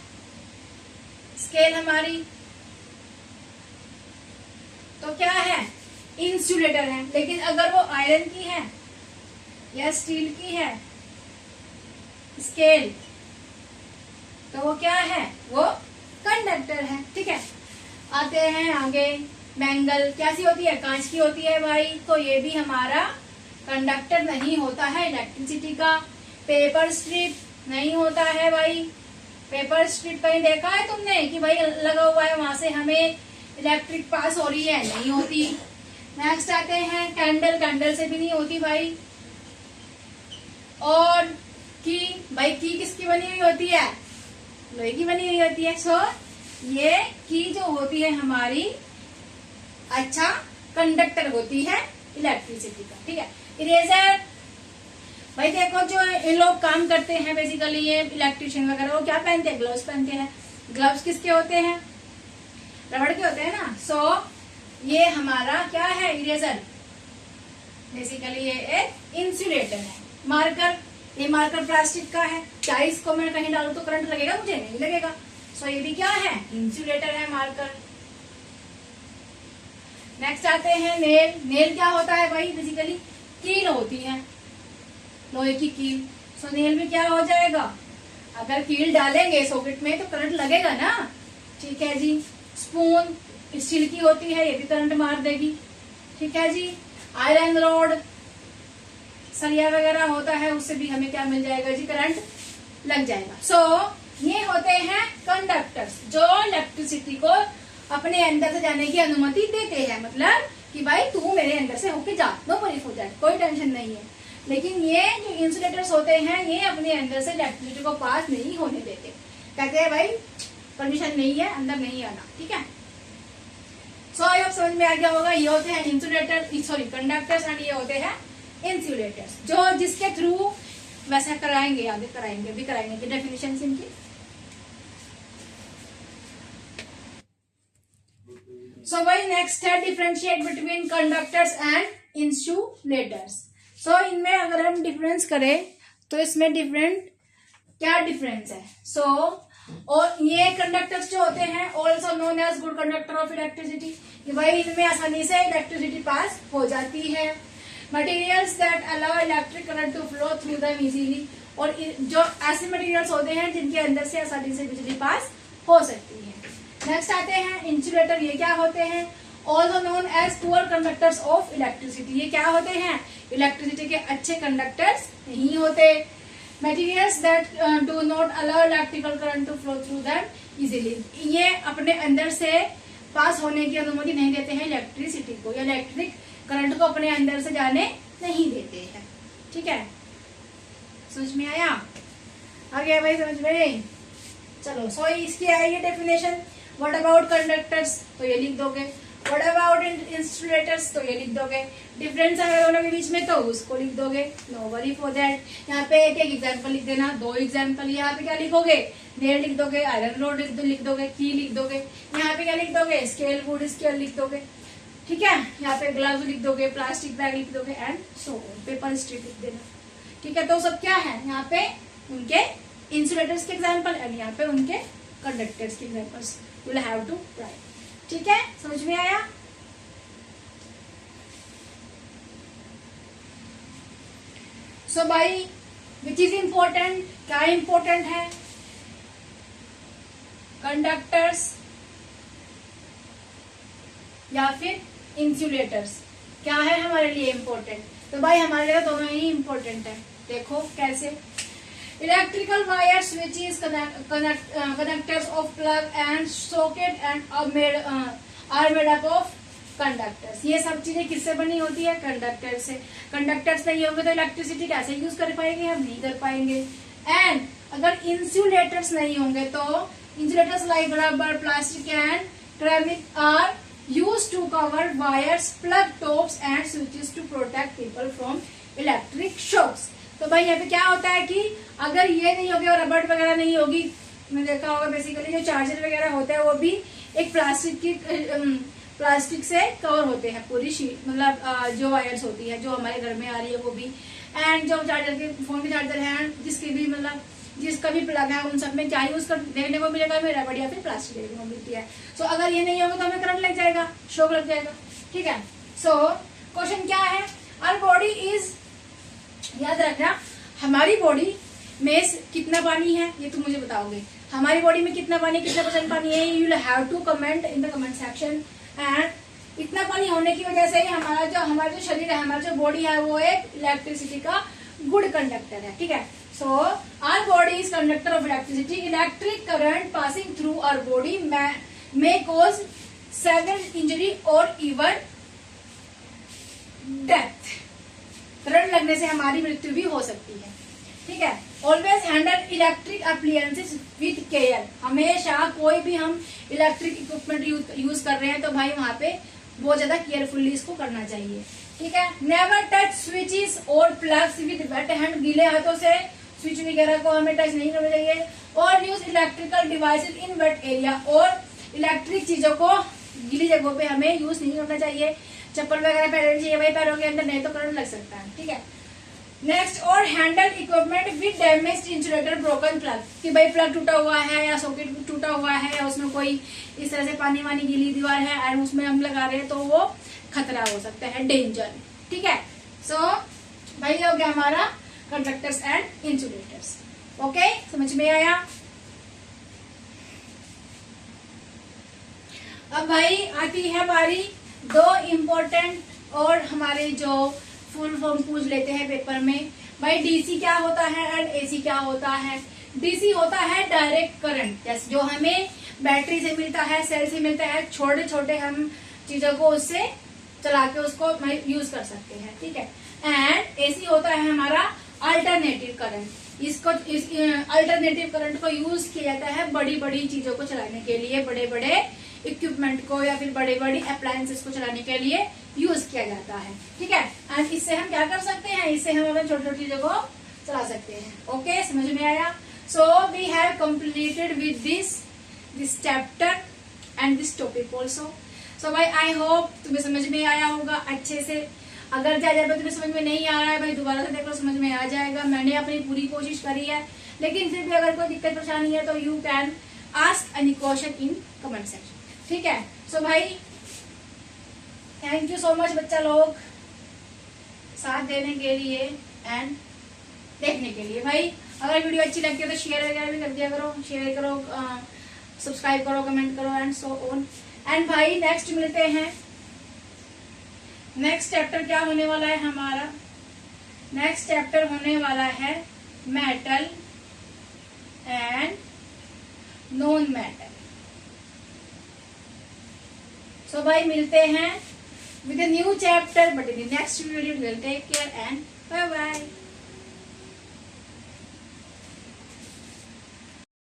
Speaker 1: स्केल हमारी, तो क्या है? इंसुलेटर है। लेकिन अगर वो आयरन की है या स्टील की है स्केल, तो वो क्या है? वो कंडक्टर है। ठीक है, आते हैं आगे। बैंगल कैसी होती है? कांच की होती है भाई, तो ये भी हमारा कंडक्टर नहीं होता है इलेक्ट्रिसिटी का। पेपर स्ट्रिप नहीं होता है भाई। पेपर स्ट्रिप कहीं देखा है तुमने कि भाई लगा हुआ है वहां से हमें इलेक्ट्रिक पास हो रही है? नहीं होती। नेक्स्ट आते हैं कैंडल। कैंडल से भी नहीं होती भाई। और की भाई, की किसकी बनी हुई होती है? लोहे की बनी हुई होती है। सो ये की जो होती है हमारी अच्छा कंडक्टर होती है इलेक्ट्रिसिटी का। ठीक है, इरेजर भाई देखो जो ये लोग काम करते हैं बेसिकली ये इलेक्ट्रिशियन वगैरह, वो क्या पहनते हैं? ग्लव्स पहनते हैं। ग्लव्स किसके होते हैं? रबड़ के होते हैं ना। सो ये हमारा क्या है? इरेजर। बेसिकली ये एक इंसुलेटर है। मार्कर, ये मार्कर प्लास्टिक का है। क्या इसको मैं कहीं डालू तो करंट लगेगा? मुझे नहीं लगेगा। सो ये भी क्या है? इंसुलेटर है, मार्कर। नेक्स्ट आते हैं नेल। नेल क्या होता है भाई? बेसिकली कील होती है, लोहे की कील। सो नेल में क्या हो जाएगा? अगर कील डालेंगे सॉकेट में तो करंट लगेगा ना। ठीक है जी। स्पून स्टील की होती है, ये भी करंट मार देगी। ठीक है जी। आयरन रोड सरिया वगैरह होता है, उससे भी हमें क्या मिल जाएगा जी? करंट लग जाएगा। सो ये होते हैं कंडक्टर्स जो इलेक्ट्रिसिटी को अपने अंदर से जाने की अनुमति देते हैं। मतलब कि भाई तू मेरे अंदर से होके जा, नो वरी फॉर दैट, कोई टेंशन नहीं है। लेकिन ये जो इंसुलेटर्स होते हैं ये अपने अंदर से इलेक्ट्रिसिटी को पास नहीं होने देते। कहते हैं भाई परमिशन नहीं है, अंदर नहीं आना, ठीक है। सो आई होप समझ में आ गया होगा। ये होते हैं इंसुलेटर, सॉरी कंडक्टर्स, एंड ये होते हैं इंसुलेटर्स, जो जिसके थ्रू वैसा कराएंगे, आगे कराएंगे भी कराएंगे कि डेफिनेशन इनकी। सो भाई नेक्स्ट है differentiate between conductors and insulators. So इनमें अगर हम डिफरेंस करें तो इसमें डिफरेंट क्या डिफरेंस है। सो और ये कंडक्टर्स जो होते हैं also known as good conductor of electricity, कि भाई इनमें आसानी से इलेक्ट्रिसिटी पास हो जाती है। Materials that allow electric current to flow through them easily, और जो ऐसे मटेरियल्स होते हैं जिनके अंदर से आसानी से बिजली पास हो सकती है। नेक्स्ट आते हैं इंसुलेटर। ये क्या होते हैं, also known as poor conductors of electricity. ये क्या होते हैं, इलेक्ट्रिसिटी के अच्छे कंडक्टर्स नहीं होते। Materials that do not allow electrical current to flow through them easily, ये अपने अंदर से पास होने की अनुमति नहीं देते हैं इलेक्ट्रिसिटी को, या इलेक्ट्रिक करंट को अपने अंदर से जाने नहीं देते हैं, ठीक है। समझ में आया, आ गया भाई समझ में। चलो सो इसकी आएगी डेफिनेशन। व्हाट अबाउट कंडक्टर्स, तो ये लिख दोगे। व्हाट अबाउट इंसुलेटर्स, तो ये लिख दोगे। डिफरेंस है दोनों के बीच में तो उसको लिख दोगे, नो वरी फॉर दैट। यहाँ पे एक एक एग्जाम्पल लिख देना, 2 एग्जाम्पल। यहाँ पे क्या लिखोगे, नेल लिख दोगे, आयरन रोड लिख दोगे, की लिख दोगे। यहाँ पे क्या लिख दोगे, स्केल, वुड स्केल लिख दोगे, ठीक है। यहाँ पे ग्लव्स लिख दोगे, प्लास्टिक बैग लिख दोगे, एंड सो पेपर स्ट्रिप लिख देना, ठीक है। तो सब क्या है, यहाँ पे उनके इंसुलेटर्स के एग्जाम्पल, एंड यहाँ पे उनके कंडक्टर्स के examples you will have to write, ठीक है। समझ में आया। सो भाई विच इज इंपॉर्टेंट, क्या इंपॉर्टेंट है, कंडक्टर्स या फिर इंसुलेटर्स, क्या है हमारे लिए इंपॉर्टेंट। तो भाई हमारे लिए दोनों ही इंपॉर्टेंट है। देखो कैसे, electrical wires which is connectors of plug and socket and are made up of conductors. ये सब चीजें किससे बनी होती है, कंडक्टर से। कंडक्टर्स नहीं होंगे तो इलेक्ट्रिसिटी कैसे यूज कर पाएंगे, हम नहीं कर पाएंगे। एंड अगर इंसुलेटर्स नहीं होंगे तो insulators like rubber, plastic and ceramic are used to cover wires, plug tops and switches to protect people from electric shocks। तो भाई यहाँ पे क्या होता है कि अगर ये नहीं होगी और रबर वगैरह नहीं होगी, मैंने देखा होगा बेसिकली जो चार्जर वगैरह होता है वो भी एक प्लास्टिक से कवर होते हैं, पूरी शीट, मतलब जो वायर्स होती है जो हमारे घर में आ रही है वो भी। एंड जो चार्जर के फोन के चार्जर है, जिसके भी मतलब जिसका भी प्लग है, उन सब में क्या यूज कर देखने को मिलेगा, हमें रबर या फिर प्लास्टिक देखने को मिलती है। सो अगर ये नहीं होगा तो हमें करंट लग जाएगा, शॉक लग जाएगा, ठीक है। सो क्वेश्चन क्या है, आवर बॉडी इज, याद रखना हमारी बॉडी में कितना पानी है ये तुम मुझे बताओगे। हमारी बॉडी में कितना पानी, कितना % पानी है, you will have to comment in the comment section. And इतना पानी होने की वजह से हमारा जो शरीर है, हमारा जो बॉडी है वो एक इलेक्ट्रिसिटी का गुड कंडक्टर है, ठीक है। So our body is conductor of electricity. Electric current passing through our body may cause severe injury or even death. Current लगने से हमारी मृत्यु भी हो सकती है, ठीक है। Always handle electric appliances with care. हमेशा कोई भी हम इलेक्ट्रिक इक्विपमेंट यूज कर रहे हैं तो भाई वहां पे बहुत ज्यादा केयरफुली इसको करना चाहिए, ठीक है। नेवर टच स्विचेस और प्लग्स विद वेट हैंड, गीले हाथों से स्विच वगैरह को हमें टच नहीं करना चाहिए। और use electrical devices in wait area, और इलेक्ट्रिक चीजों को गीली जगहों पे हमें यूज नहीं करना चाहिए। चप्पल वगैरह पहननी चाहिए भाई पैरों के अंदर, नहीं तो करंट लग सकता है, ठीक है। नेक्स्ट, और handle equipment with damaged insulator, broken plug, कि भाई प्लग टूटा हुआ है या सॉकेट टूटा हुआ है या उसमें कोई इस तरह से पानी वानी गीली दीवार है एंड उसमें हम लगा रहे हैं तो वो खतरा हो सकता है, डेंजर, ठीक है। सो भाई हो गया हमारा कंडक्टर्स एंड इंसुलेटर्स, ओके, समझ में आया। अब भाई आती है बारी 2 इम्पोर्टेंट और हमारे जो फुल फॉर्म पूछ लेते हैं पेपर में। भाई डीसी क्या होता है एंड एसी क्या होता है। डीसी होता है डायरेक्ट करंट, जैसे जो हमें बैटरी से मिलता है, सेल से मिलता है, छोटे छोटे हम चीजों को उससे चला के उसको यूज कर सकते हैं, ठीक है। एंड एसी होता है हमारा अल्टरनेटिव करंट, इसको इस अल्टरनेटिव करंट को यूज किया जाता है बड़ी बड़ी चीजों को चलाने के लिए, बड़े बड़े इक्विपमेंट को या फिर बड़े बड़ी अप्लायंसेस को चलाने के लिए यूज किया जाता है। ठीक है, एंड इससे हम क्या कर सकते हैं, इससे हम अपने छोटी छोटी चीजों को चला सकते हैं। ओके, समझ में आया? So we have completed with this chapter and this topic also. So भाई आई होप तुम्हें समझ में आया होगा अच्छे से। अगर ज्यादा तुम्हें समझ में नहीं आ रहा है भाई दोबारा से देखो, समझ में आ जाएगा। मैंने अपनी पूरी कोशिश करी है, लेकिन फिर भी अगर कोई दिक्कत परेशानी है तो you can ask any question in comment section. ठीक है, सो भाई थैंक यू सो मच बच्चा लोग साथ देने के लिए एंड देखने के लिए। भाई अगर वीडियो अच्छी लगती है तो शेयर वगैरह भी कर दिया करो, शेयर करो, सब्सक्राइब करो, कमेंट करो एंड सो ऑन। एंड भाई नेक्स्ट मिलते हैं। नेक्स्ट चैप्टर क्या होने वाला है हमारा? नेक्स्ट चैप्टर होने वाला है metal and non metal. So भाई मिलते हैं with a new chapter but in the next video. Take care and bye bye.